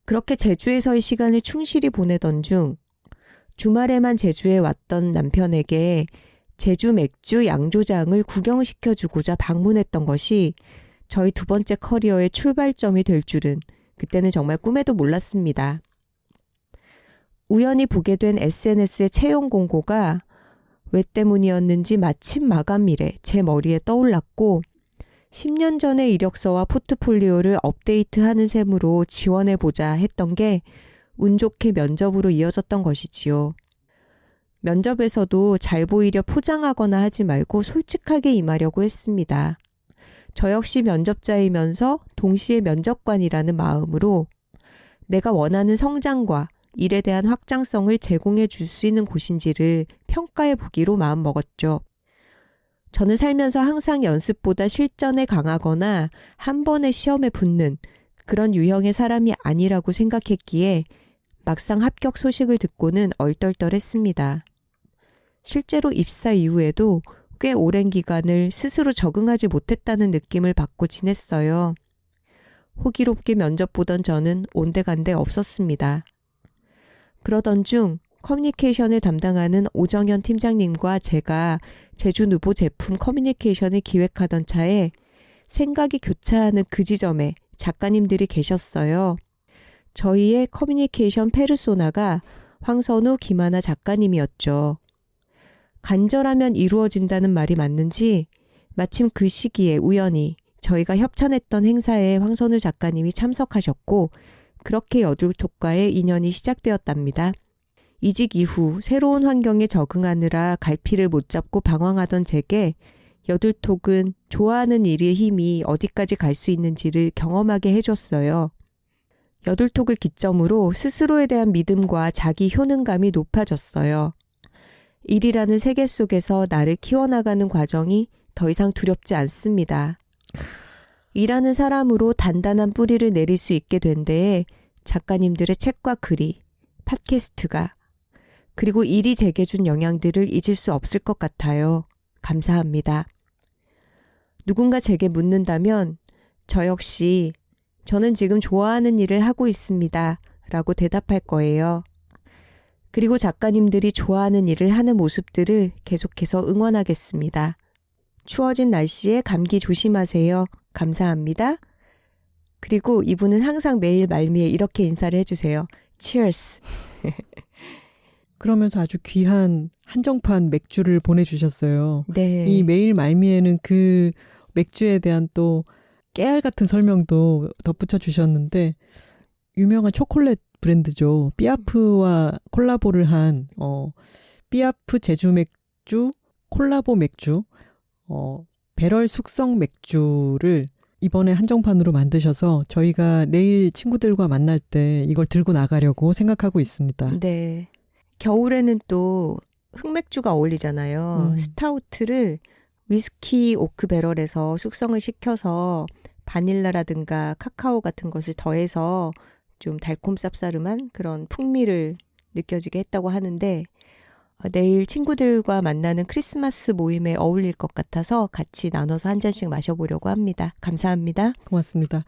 그렇게 제주에서의 시간을 충실히 보내던 중 주말에만 제주에 왔던 남편에게 제주 맥주 양조장을 구경시켜주고자 방문했던 것이 저희 두 번째 커리어의 출발점이 될 줄은 그때는 정말 꿈에도 몰랐습니다. 우연히 보게 된 SNS의 채용 공고가 왜 때문이었는지 마침 마감일에 제 머리에 떠올랐고 10년 전의 이력서와 포트폴리오를 업데이트하는 셈으로 지원해보자 했던 게 운 좋게 면접으로 이어졌던 것이지요. 면접에서도 잘 보이려 포장하거나 하지 말고 솔직하게 임하려고 했습니다. 저 역시 면접자이면서 동시에 면접관이라는 마음으로 내가 원하는 성장과 일에 대한 확장성을 제공해 줄 수 있는 곳인지를 평가해 보기로 마음먹었죠. 저는 살면서 항상 연습보다 실전에 강하거나 한 번의 시험에 붙는 그런 유형의 사람이 아니라고 생각했기에 막상 합격 소식을 듣고는 얼떨떨했습니다. 실제로 입사 이후에도 꽤 오랜 기간을 스스로 적응하지 못했다는 느낌을 받고 지냈어요. 호기롭게 면접 보던 저는 온데간데 없었습니다. 그러던 중 커뮤니케이션을 담당하는 오정현 팀장님과 제가 제주 누보 제품 커뮤니케이션을 기획하던 차에 생각이 교차하는 그 지점에 작가님들이 계셨어요. 저희의 커뮤니케이션 페르소나가 황선우, 김하나 작가님이었죠. 간절하면 이루어진다는 말이 맞는지 마침 그 시기에 우연히 저희가 협찬했던 행사에 황선우 작가님이 참석하셨고 그렇게 여둘톡과의 인연이 시작되었답니다. 이직 이후 새로운 환경에 적응하느라 갈피를 못 잡고 방황하던 제게 여둘톡은 좋아하는 일의 힘이 어디까지 갈 수 있는지를 경험하게 해줬어요. 여둘톡을 기점으로 스스로에 대한 믿음과 자기 효능감이 높아졌어요. 일이라는 세계 속에서 나를 키워나가는 과정이 더 이상 두렵지 않습니다. 일하는 사람으로 단단한 뿌리를 내릴 수 있게 된 데에 작가님들의 책과 글이, 팟캐스트가, 그리고 일이 제게 준 영향들을 잊을 수 없을 것 같아요. 감사합니다. 누군가 제게 묻는다면 저 역시 저는 지금 좋아하는 일을 하고 있습니다. 라고 대답할 거예요. 그리고 작가님들이 좋아하는 일을 하는 모습들을 계속해서 응원하겠습니다. 추워진 날씨에 감기 조심하세요. 감사합니다. 그리고 이분은 항상 매일 말미에 이렇게 인사를 해주세요. Cheers! 그러면서 아주 귀한 한정판 맥주를 보내주셨어요. 네. 이 메일 말미에는 그 맥주에 대한 또 깨알 같은 설명도 덧붙여 주셨는데 유명한 초콜릿 브랜드죠. 삐아프와 콜라보를 한 삐아프 제주 맥주 콜라보 맥주 배럴 숙성 맥주를 이번에 한정판으로 만드셔서 저희가 내일 친구들과 만날 때 이걸 들고 나가려고 생각하고 있습니다. 네. 겨울에는 또 흑맥주가 어울리잖아요. 스타우트를 위스키 오크 배럴에서 숙성을 시켜서 바닐라라든가 카카오 같은 것을 더해서 좀 달콤 쌉싸름한 그런 풍미를 느껴지게 했다고 하는데 내일 친구들과 만나는 크리스마스 모임에 어울릴 것 같아서 같이 나눠서 한 잔씩 마셔보려고 합니다. 감사합니다. 고맙습니다.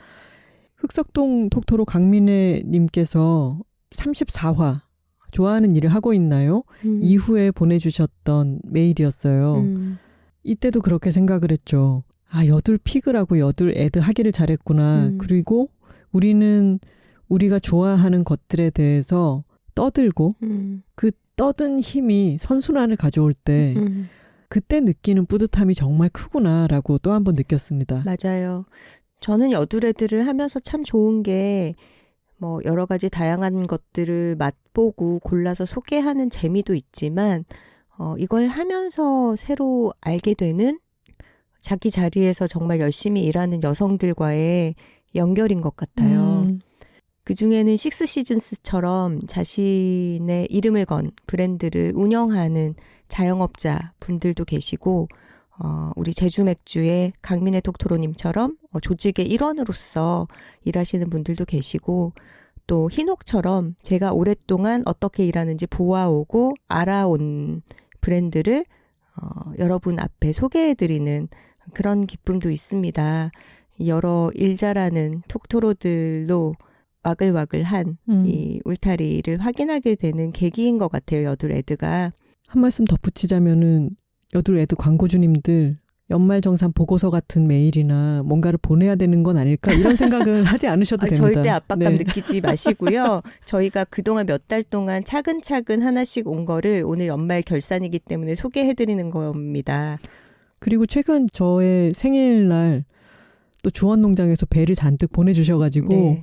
흑석동 톡토로 강민혜 님께서 34화 좋아하는 일을 하고 있나요? 이후에 보내주셨던 메일이었어요. 이때도 그렇게 생각을 했죠. 아, 여둘 피그라고 여둘 애드 하기를 잘했구나. 그리고 우리는 우리가 좋아하는 것들에 대해서 떠들고 그 떠든 힘이 선순환을 가져올 때 그때 느끼는 뿌듯함이 정말 크구나라고 또 한 번 느꼈습니다. 맞아요. 저는 여둘애들을 하면서 참 좋은 게 뭐 여러 가지 다양한 것들을 맛보고 골라서 소개하는 재미도 있지만 이걸 하면서 새로 알게 되는 자기 자리에서 정말 열심히 일하는 여성들과의 연결인 것 같아요. 그중에는 식스시즌스처럼 자신의 이름을 건 브랜드를 운영하는 자영업자 분들도 계시고 우리 제주맥주의 강민혜 톡토로님처럼 조직의 일원으로서 일하시는 분들도 계시고 또 hinok처럼 제가 오랫동안 어떻게 일하는지 보아오고 알아온 브랜드를 여러분 앞에 소개해드리는 그런 기쁨도 있습니다. 여러 일 잘하는 톡토로들로 와글와글한 이 울타리를 확인하게 되는 계기인 것 같아요. 여둘 애드가. 한 말씀 덧붙이자면은 여둘 애드 광고주님들 연말정산 보고서 같은 메일이나 뭔가를 보내야 되는 건 아닐까 이런 생각은 하지 않으셔도 됩니다. 절대 압박감 느끼지 마시고요. 저희가 그동안 몇 달 동안 차근차근 하나씩 온 거를 오늘 연말 결산이기 때문에 소개해드리는 겁니다. 그리고 최근 저의 생일날 또 주원농장에서 배를 잔뜩 보내주셔가지고 네.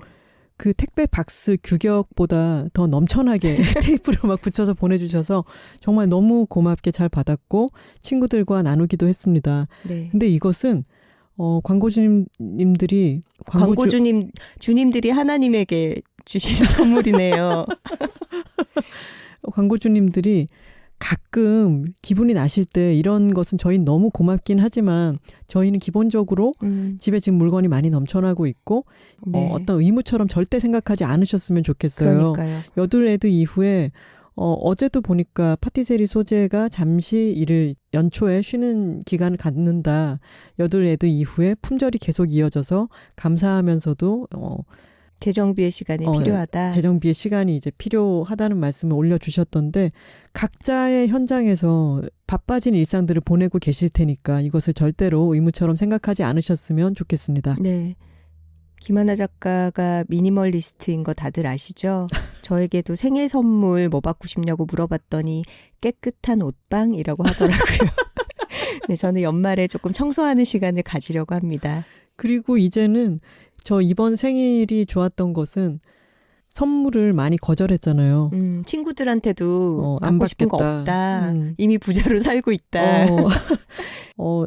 그 택배 박스 규격보다 더 넘쳐나게 테이프로 막 붙여서 보내주셔서 정말 너무 고맙게 잘 받았고 친구들과 나누기도 했습니다. 네. 근데 이것은 광고주님들이 주님들이 하나님에게 주신 선물이네요. 광고주님들이 가끔 기분이 나실 때 이런 것은 저희는 너무 고맙긴 하지만 저희는 기본적으로 집에 지금 물건이 많이 넘쳐나고 있고 네. 어떤 의무처럼 절대 생각하지 않으셨으면 좋겠어요. 그러니까요. 여둘 애드 이후에 어제도 보니까 파티세리 소재가 잠시 일을 연초에 쉬는 기간을 갖는다. 여둘 애드 이후에 품절이 계속 이어져서 감사하면서도 재정비의 시간이 필요하다. 재정비의 시간이 이제 필요하다는 말씀을 올려주셨던데 각자의 현장에서 바빠진 일상들을 보내고 계실 테니까 이것을 절대로 의무처럼 생각하지 않으셨으면 좋겠습니다. 네. 김하나 작가가 미니멀리스트인 거 다들 아시죠? 저에게도 생일 선물 뭐 받고 싶냐고 물어봤더니 깨끗한 옷방이라고 하더라고요. 네, 저는 연말에 조금 청소하는 시간을 가지려고 합니다. 그리고 이제는 저 이번 생일이 좋았던 것은 선물을 많이 거절했잖아요. 친구들한테도 안 갖고 싶은 거 받겠다. 없다. 이미 부자로 살고 있다.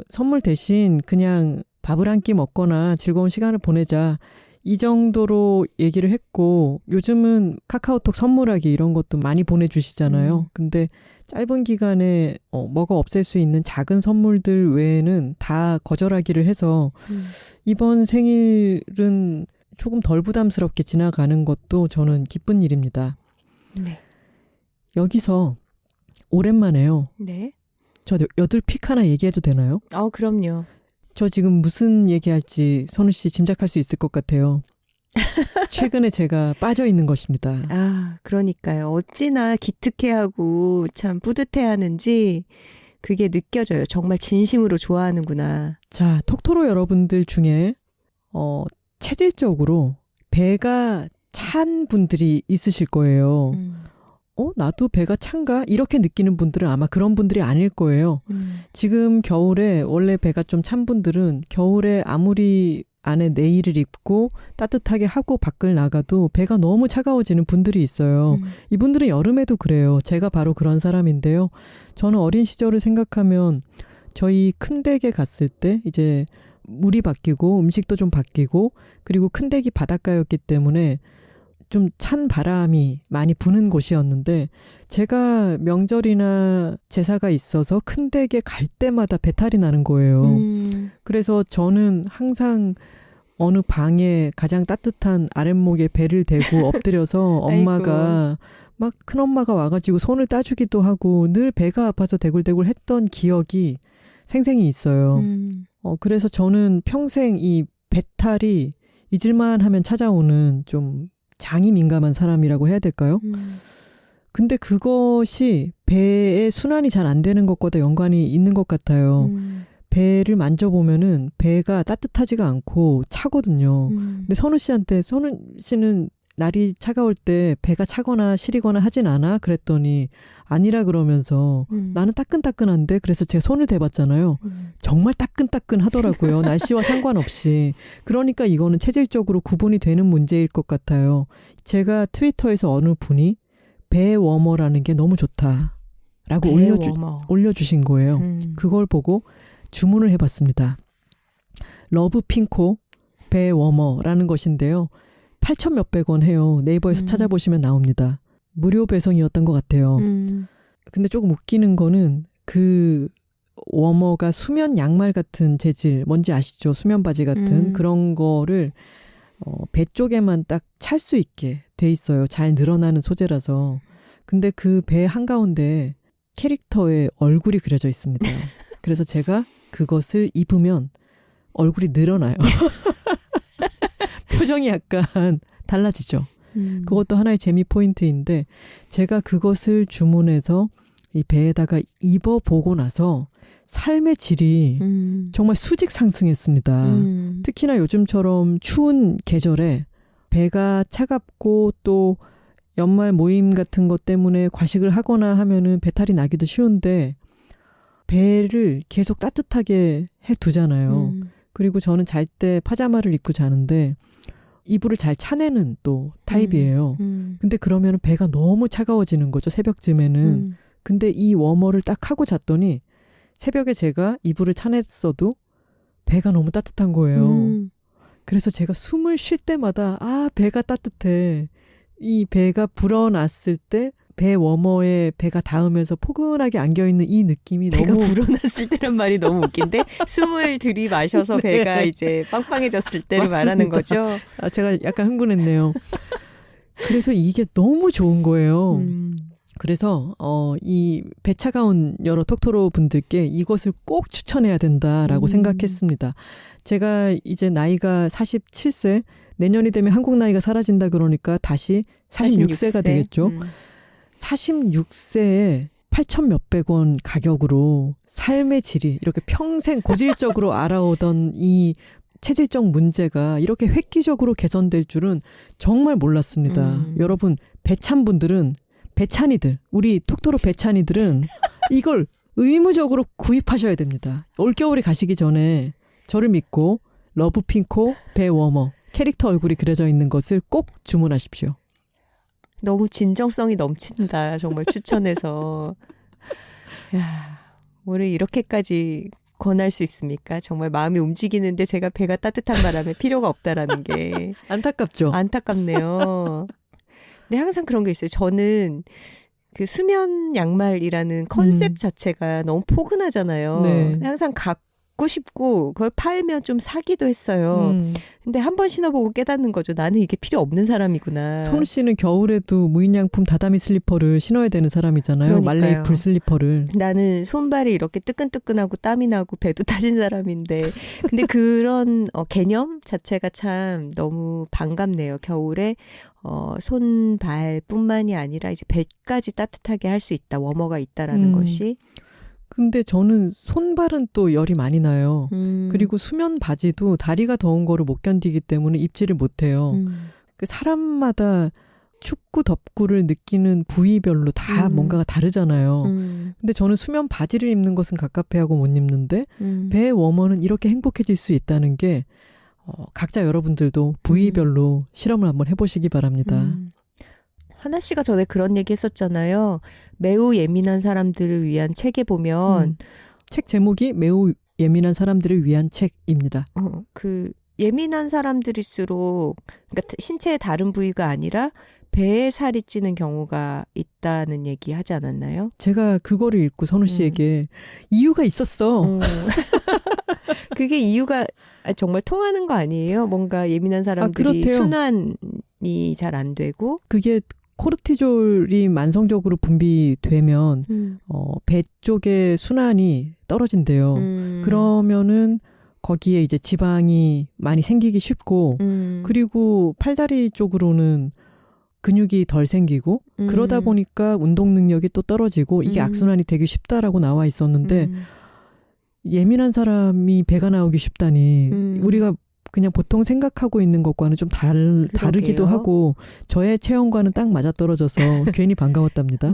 선물 대신 그냥 밥을 한 끼 먹거나 즐거운 시간을 보내자. 이 정도로 얘기를 했고 요즘은 카카오톡 선물하기 이런 것도 많이 보내주시잖아요. 근데 짧은 기간에 먹어 없앨 수 있는 작은 선물들 외에는 다 거절하기를 해서 이번 생일은 조금 덜 부담스럽게 지나가는 것도 저는 기쁜 일입니다. 네. 여기서 오랜만에요. 네. 저 여둘 픽 하나 얘기해도 되나요? 그럼요. 저 지금 무슨 얘기할지 선우 씨 짐작할 수 있을 것 같아요. 최근에 제가 빠져 있는 것입니다. 그러니까요. 어찌나 기특해하고 참 뿌듯해하는지 그게 느껴져요. 정말 진심으로 좋아하는구나. 자, 톡토로 여러분들 중에 체질적으로 배가 찬 분들이 있으실 거예요. 나도 배가 찬가? 이렇게 느끼는 분들은 아마 그런 분들이 아닐 거예요. 지금 겨울에 원래 배가 좀 찬 분들은 겨울에 아무리 안에 내일을 입고 따뜻하게 하고 밖을 나가도 배가 너무 차가워지는 분들이 있어요. 이분들은 여름에도 그래요. 제가 바로 그런 사람인데요. 저는 어린 시절을 생각하면 저희 큰 댁에 갔을 때 이제 물이 바뀌고 음식도 좀 바뀌고 그리고 큰 댁이 바닷가였기 때문에 좀 찬 바람이 많이 부는 곳이었는데 제가 명절이나 제사가 있어서 큰 댁에 갈 때마다 배탈이 나는 거예요. 그래서 저는 항상 어느 방에 가장 따뜻한 아랫목에 배를 대고 엎드려서 엄마가 막 큰엄마가 와가지고 손을 따주기도 하고 늘 배가 아파서 대굴대굴 했던 기억이 생생히 있어요. 그래서 저는 평생 이 배탈이 잊을만 하면 찾아오는 좀 장이 민감한 사람이라고 해야 될까요? 근데 그것이 배의 순환이 잘 안 되는 것과도 연관이 있는 것 같아요. 배를 만져보면은 배가 따뜻하지가 않고 차거든요. 근데 선우 씨는 날이 차가울 때 배가 차거나 시리거나 하진 않아? 그랬더니 아니라 그러면서 나는 따끈따끈한데 그래서 제가 손을 대봤잖아요. 정말 따끈따끈 하더라고요. 날씨와 상관없이. 그러니까 이거는 체질적으로 구분이 되는 문제일 것 같아요. 제가 트위터에서 어느 분이 배 워머라는 게 너무 좋다라고 올려주신 거예요. 그걸 보고 주문을 해봤습니다. 러브 핑코 배 워머라는 것인데요. 8천 몇백 원 해요. 네이버에서 찾아보시면 나옵니다. 무료 배송이었던 것 같아요. 근데 조금 웃기는 거는 그 워머가 수면 양말 같은 재질, 뭔지 아시죠? 수면 바지 같은 그런 거를 배 쪽에만 딱 찰 수 있게 돼 있어요. 잘 늘어나는 소재라서. 근데 그 배 한가운데 캐릭터의 얼굴이 그려져 있습니다. 그래서 제가 그것을 입으면 얼굴이 늘어나요. 표정이 약간 달라지죠. 그것도 하나의 재미 포인트인데 제가 그것을 주문해서 이 배에다가 입어보고 나서 삶의 질이 정말 수직 상승했습니다. 특히나 요즘처럼 추운 계절에 배가 차갑고 또 연말 모임 같은 것 때문에 과식을 하거나 하면은 배탈이 나기도 쉬운데 배를 계속 따뜻하게 해두잖아요. 그리고 저는 잘 때 파자마를 입고 자는데 이불을 잘 차내는 또 타입이에요. 근데 그러면 배가 너무 차가워지는 거죠. 새벽쯤에는. 근데 이 워머를 딱 하고 잤더니 새벽에 제가 이불을 차냈어도 배가 너무 따뜻한 거예요. 그래서 제가 숨을 쉴 때마다 배가 따뜻해. 이 배가 불어났을 때 배 워머에 배가 닿으면서 포근하게 안겨있는 이 느낌이 배가 너무 불어났을 때란 말이 너무 웃긴데 숨을 들이마셔서 네. 배가 이제 빵빵해졌을 때를 맞습니다. 말하는 거죠. 제가 약간 흥분했네요. 그래서 이게 너무 좋은 거예요. 그래서 이 배 차가운 여러 톡토로 분들께 이것을 꼭 추천해야 된다라고 생각했습니다. 제가 이제 나이가 47세, 내년이 되면 한국 나이가 사라진다 그러니까 다시 46세가 되겠죠. 46세에 8천 몇백 원 가격으로 삶의 질이 이렇게 평생 고질적으로 알아오던 이 체질적 문제가 이렇게 획기적으로 개선될 줄은 정말 몰랐습니다. 여러분, 배찬 분들은, 배찬이들, 우리 톡토로 배찬이들은 이걸 의무적으로 구입하셔야 됩니다. 올겨울에 가시기 전에 저를 믿고 러브핑코 배 워머 캐릭터 얼굴이 그려져 있는 것을 꼭 주문하십시오. 너무 진정성이 넘친다. 정말 추천해서. 야, 뭐를 이렇게까지 권할 수 있습니까? 정말 마음이 움직이는데 제가 배가 따뜻한 바람에 필요가 없다라는 게 안타깝죠. 안타깝네요. 근데 항상 그런 게 있어요. 저는 그 수면 양말이라는 컨셉 자체가 너무 포근하잖아요. 네. 항상 갖고 싶고 그걸 팔면 좀 사기도 했어요. 근데 한 번 신어보고 깨닫는 거죠. 나는 이게 필요 없는 사람이구나. 선우 씨는 겨울에도 무인양품 다다미 슬리퍼를 신어야 되는 사람이잖아요. 그러니까요. 말레이풀 슬리퍼를. 나는 손발이 이렇게 뜨끈뜨끈하고 땀이 나고 배도 타진 사람인데 근데 그런 개념 자체가 참 너무 반갑네요. 겨울에 손발뿐만이 아니라 이제 배까지 따뜻하게 할 수 있다. 워머가 있다라는 것이. 근데 저는 손발은 또 열이 많이 나요. 그리고 수면 바지도 다리가 더운 거를 못 견디기 때문에 입지를 못해요. 그 사람마다 춥고 덥고를 느끼는 부위별로 다 뭔가가 다르잖아요. 근데 저는 수면 바지를 입는 것은 갑갑해하고 못 입는데 배 워머는 이렇게 행복해질 수 있다는 게 각자 여러분들도 부위별로 실험을 한번 해보시기 바랍니다. 하나 씨가 전에 그런 얘기 했었잖아요. 매우 예민한 사람들을 위한 책에 보면 책 제목이 매우 예민한 사람들을 위한 책입니다. 그 예민한 사람들일수록 그러니까 신체의 다른 부위가 아니라 배에 살이 찌는 경우가 있다는 얘기 하지 않았나요? 제가 그거를 읽고 선우 씨에게 이유가 있었어. 그게 이유가 정말 통하는 거 아니에요? 뭔가 예민한 사람들이 그렇대요. 순환이 잘 안 되고 그게 코르티졸이 만성적으로 분비되면 배 쪽의 순환이 떨어진대요. 그러면은 거기에 이제 지방이 많이 생기기 쉽고 그리고 팔다리 쪽으로는 근육이 덜 생기고 그러다 보니까 운동 능력이 또 떨어지고 이게 악순환이 되기 쉽다라고 나와 있었는데 예민한 사람이 배가 나오기 쉽다니 우리가 그냥 보통 생각하고 있는 것과는 좀 다르기도 하고 저의 체형과는 딱 맞아떨어져서 괜히 반가웠답니다.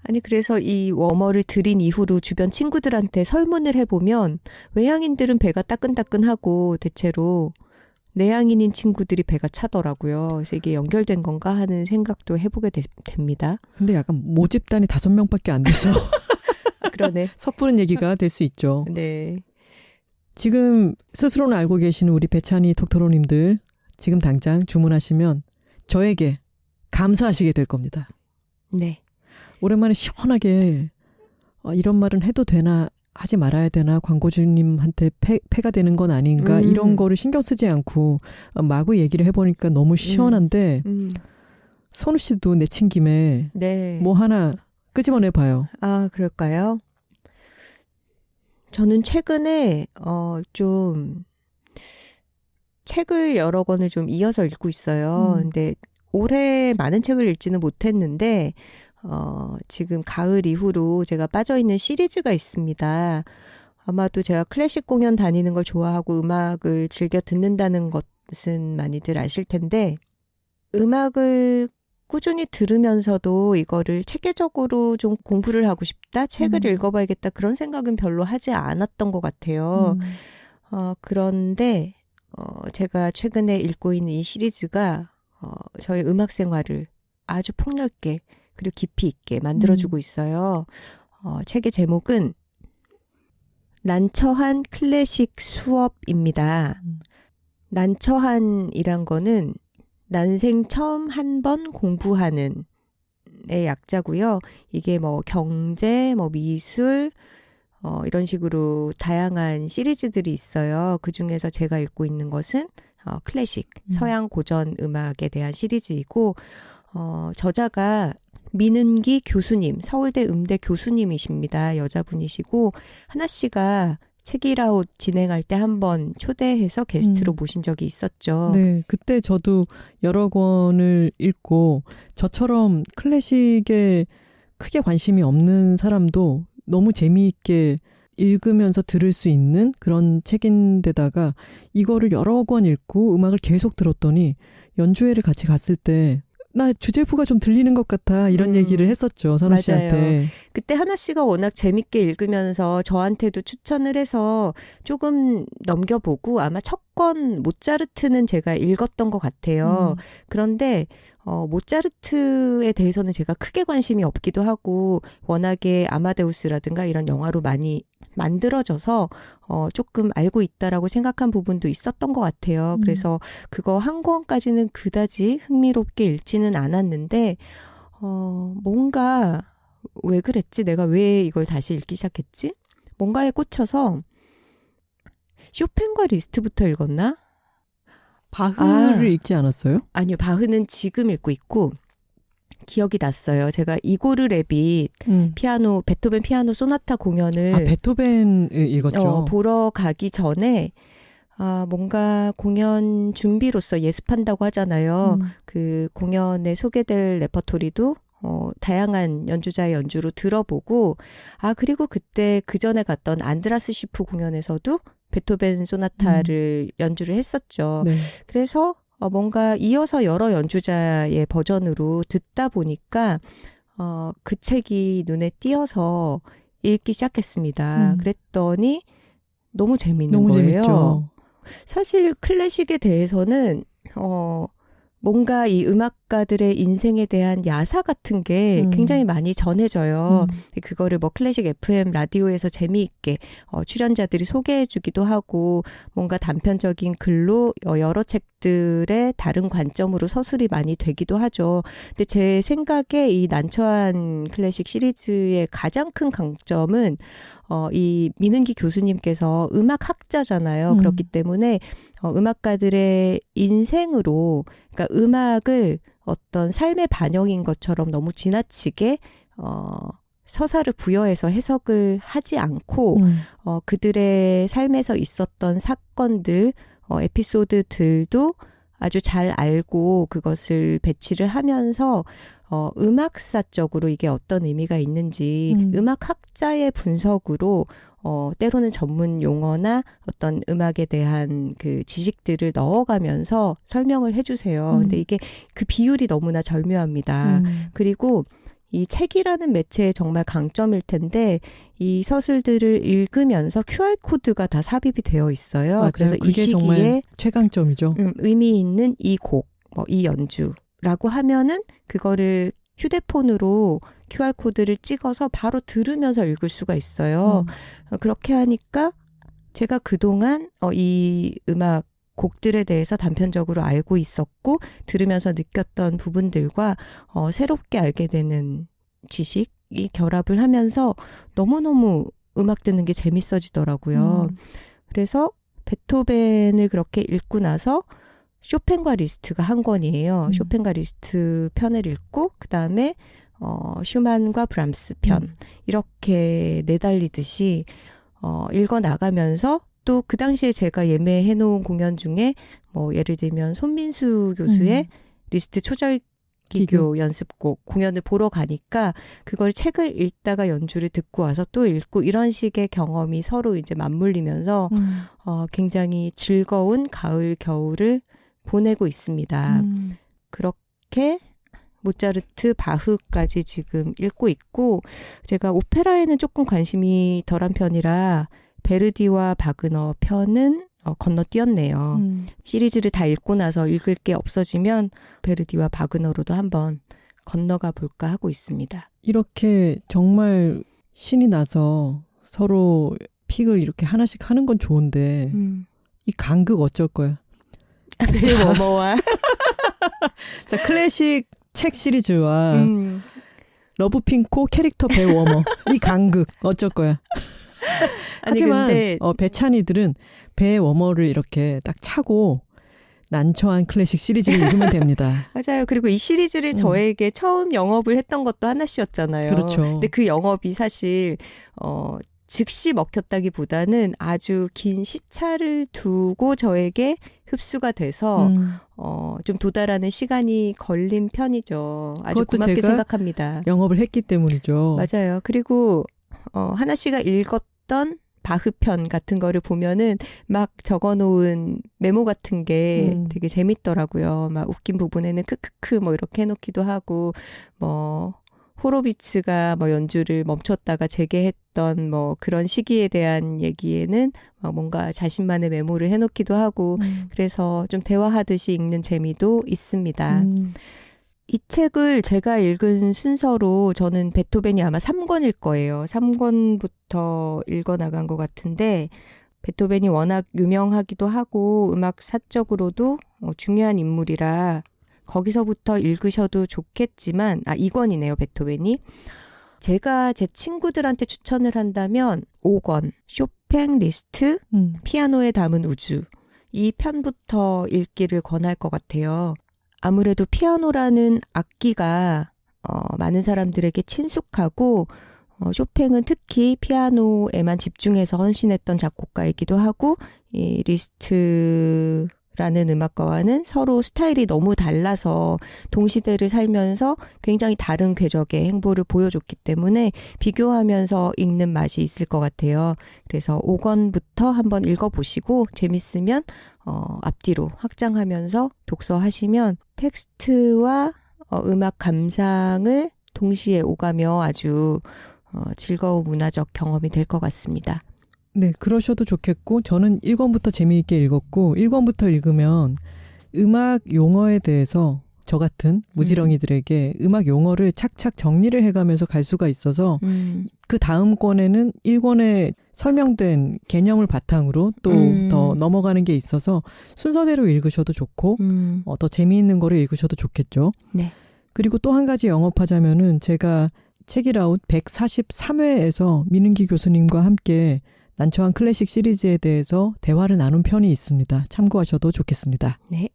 아니 그래서 이 워머를 들인 이후로 주변 친구들한테 설문을 해보면 외향인들은 배가 따끈따끈하고 대체로 내향인인 친구들이 배가 차더라고요. 그래서 이게 연결된 건가 하는 생각도 해보게 됩니다. 근데 약간 모집단이 5명밖에 안 돼서 그러네. 섣부른 얘기가 될 수 있죠. 네. 지금 스스로는 알고 계시는 우리 배찬이 톡토로님들 지금 당장 주문하시면 저에게 감사하시게 될 겁니다. 네. 오랜만에 시원하게 이런 말은 해도 되나 하지 말아야 되나 광고주님한테 폐가 되는 건 아닌가 이런 거를 신경 쓰지 않고 마구 얘기를 해보니까 너무 시원한데 선우 씨도 내친 김에 네. 뭐 하나 끄집어내 봐요. 아 그럴까요? 저는 최근에 좀 책을 여러 권을 좀 이어서 읽고 있어요. 근데 올해 많은 책을 읽지는 못했는데 지금 가을 이후로 제가 빠져있는 시리즈가 있습니다. 아마도 제가 클래식 공연 다니는 걸 좋아하고 음악을 즐겨 듣는다는 것은 많이들 아실 텐데 음악을 꾸준히 들으면서도 이거를 체계적으로 좀 공부를 하고 싶다, 책을 읽어봐야겠다 그런 생각은 별로 하지 않았던 것 같아요. 그런데 제가 최근에 읽고 있는 이 시리즈가 저의 음악 생활을 아주 폭넓게 그리고 깊이 있게 만들어주고 있어요. 책의 제목은 난처한 클래식 수업입니다. 난처한이란 거는 난생 처음 한 번 공부하는 의 약자고요. 이게 뭐 경제, 뭐 미술 이런 식으로 다양한 시리즈들이 있어요. 그중에서 제가 읽고 있는 것은 클래식, 서양 고전 음악에 대한 시리즈이고 저자가 민은기 교수님, 서울대 음대 교수님이십니다. 여자분이시고 하나 씨가 책이라웃 진행할 때 한번 초대해서 게스트로 모신 적이 있었죠. 네, 그때 저도 여러 권을 읽고 저처럼 클래식에 크게 관심이 없는 사람도 너무 재미있게 읽으면서 들을 수 있는 그런 책인데다가 이거를 여러 권 읽고 음악을 계속 들었더니 연주회를 같이 갔을 때 나 주제부가 좀 들리는 것 같아 이런 얘기를 했었죠. 선우 씨한테. 그때 하나 씨가 워낙 재밌게 읽으면서 저한테도 추천을 해서 조금 넘겨보고 아마 첫 권 모차르트는 제가 읽었던 것 같아요. 그런데 모차르트에 대해서는 제가 크게 관심이 없기도 하고 워낙에 아마데우스라든가 이런 영화로 많이 만들어져서 조금 알고 있다라고 생각한 부분도 있었던 것 같아요. 그래서 그거 한 권까지는 그다지 흥미롭게 읽지는 않았는데 뭔가 왜 그랬지? 내가 왜 이걸 다시 읽기 시작했지? 뭔가에 꽂혀서 쇼팽과 리스트부터 읽었나? 바흐를 읽지 않았어요? 아니요. 바흐는 지금 읽고 있고 기억이 났어요. 제가 이고르 레빗 피아노 베토벤 피아노 소나타 공연을 베토벤을 읽었죠. 보러 가기 전에 뭔가 공연 준비로서 예습한다고 하잖아요. 그 공연에 소개될 레퍼토리도 다양한 연주자의 연주로 들어보고 그리고 그때 그 전에 갔던 안드라스 쉬프 공연에서도 베토벤 소나타를 연주를 했었죠. 네. 그래서 뭔가 이어서 여러 연주자의 버전으로 듣다 보니까 그 책이 눈에 띄어서 읽기 시작했습니다. 그랬더니 너무 재밌는 너무 거예요. 재밌죠. 사실 클래식에 대해서는 뭔가 이 음악가들의 인생에 대한 야사 같은 게 굉장히 많이 전해져요. 그거를 뭐 클래식 FM 라디오에서 재미있게 출연자들이 소개해주기도 하고 뭔가 단편적인 글로 여러 책들의 다른 관점으로 서술이 많이 되기도 하죠. 근데 제 생각에 이 난처한 클래식 시리즈의 가장 큰 강점은 이 민은기 교수님께서 음악학자잖아요. 그렇기 때문에 음악가들의 인생으로, 그러니까 음악을 어떤 삶의 반영인 것처럼 너무 지나치게 서사를 부여해서 해석을 하지 않고 그들의 삶에서 있었던 사건들, 에피소드들도 아주 잘 알고 그것을 배치를 하면서 음악사적으로 이게 어떤 의미가 있는지 음악학자의 분석으로 때로는 전문 용어나 어떤 음악에 대한 그 지식들을 넣어가면서 설명을 해주세요. 근데 이게 그 비율이 너무나 절묘합니다. 그리고 이 책이라는 매체의 정말 강점일 텐데 이 서술들을 읽으면서 QR코드가 다 삽입이 되어 있어요. 맞아요. 그래서 이 그게 시기에 정말 최강점이죠. 의미 있는 이 곡, 이 연주라고 하면은 그거를 휴대폰으로 QR코드를 찍어서 바로 들으면서 읽을 수가 있어요. 그렇게 하니까 제가 그동안 이 음악 곡들에 대해서 단편적으로 알고 있었고 들으면서 느꼈던 부분들과 새롭게 알게 되는 지식이 결합을 하면서 너무너무 음악 듣는 게 재밌어지더라고요. 그래서 베토벤을 그렇게 읽고 나서 쇼팽과 리스트가 한 권이에요. 쇼팽과 리스트 편을 읽고 그다음에 슈만과 브람스 편 이렇게 내달리듯이 읽어나가면서 또 그 당시에 제가 예매해 놓은 공연 중에 뭐 예를 들면 손민수 교수의 리스트 초절기교 연습곡 공연을 보러 가니까 그걸 책을 읽다가 연주를 듣고 와서 또 읽고 이런 식의 경험이 서로 이제 맞물리면서 굉장히 즐거운 가을 겨울을 보내고 있습니다. 그렇게 모차르트, 바흐까지 지금 읽고 있고 제가 오페라에는 조금 관심이 덜한 편이라 베르디와 바그너 편은 건너뛰었네요. 시리즈를 다 읽고 나서 읽을 게 없어지면 베르디와 바그너로도 한번 건너가 볼까 하고 있습니다. 이렇게 정말 신이 나서 서로 픽을 이렇게 하나씩 하는 건 좋은데 이 간극 어쩔 거야? 뭐뭐와 자, 클래식 책 시리즈와 러브핑코 캐릭터 배 워머 이 간극 어쩔 거야? 하지만 근데 배찬이들은 배 워머를 이렇게 딱 차고 난처한 클래식 시리즈를 읽으면 됩니다. 맞아요. 그리고 이 시리즈를 저에게 처음 영업을 했던 것도 하나 씨였잖아요. 그렇죠. 근데 그 영업이 사실 즉시 먹혔다기보다는 아주 긴 시차를 두고 저에게 흡수가 돼서 좀 도달하는 시간이 걸린 편이죠. 아주 고맙게 제가 생각합니다. 영업을 했기 때문이죠. 맞아요. 그리고 하나 씨가 읽었던 바흐편 같은 거를 보면은 막 적어놓은 메모 같은 게 되게 재밌더라고요. 막 웃긴 부분에는 크크크 뭐 이렇게 해놓기도 하고 뭐 호로비츠가 뭐 연주를 멈췄다가 재개했던 뭐 그런 시기에 대한 얘기에는 뭔가 자신만의 메모를 해놓기도 하고 그래서 좀 대화하듯이 읽는 재미도 있습니다. 이 책을 제가 읽은 순서로 저는 베토벤이 아마 3권일 거예요. 3권부터 읽어나간 것 같은데 베토벤이 워낙 유명하기도 하고 음악 사적으로도 중요한 인물이라 거기서부터 읽으셔도 좋겠지만 2권이네요. 베토벤이. 제가 제 친구들한테 추천을 한다면 5권 쇼팽 리스트 피아노에 담은 우주 이 편부터 읽기를 권할 것 같아요. 아무래도 피아노라는 악기가 많은 사람들에게 친숙하고 쇼팽은 특히 피아노에만 집중해서 헌신했던 작곡가이기도 하고 이 리스트라는 음악가와는 서로 스타일이 너무 달라서 동시대를 살면서 굉장히 다른 궤적의 행보를 보여줬기 때문에 비교하면서 읽는 맛이 있을 것 같아요. 그래서 5권부터 한번 읽어보시고 재밌으면 앞뒤로 확장하면서 독서하시면 텍스트와 음악 감상을 동시에 오가며 아주 즐거운 문화적 경험이 될 것 같습니다. 네, 그러셔도 좋겠고 저는 1권부터 재미있게 읽었고 1권부터 읽으면 음악 용어에 대해서 저 같은 무지렁이들에게 음악 용어를 착착 정리를 해가면서 갈 수가 있어서 그 다음 권에는 1권에 설명된 개념을 바탕으로 또 더 넘어가는 게 있어서 순서대로 읽으셔도 좋고 더 재미있는 거를 읽으셔도 좋겠죠. 네. 그리고 또 한 가지 영업하자면은 제가 책이라웃 143회에서 민은기 교수님과 함께 난처한 클래식 시리즈에 대해서 대화를 나눈 편이 있습니다. 참고하셔도 좋겠습니다. 네.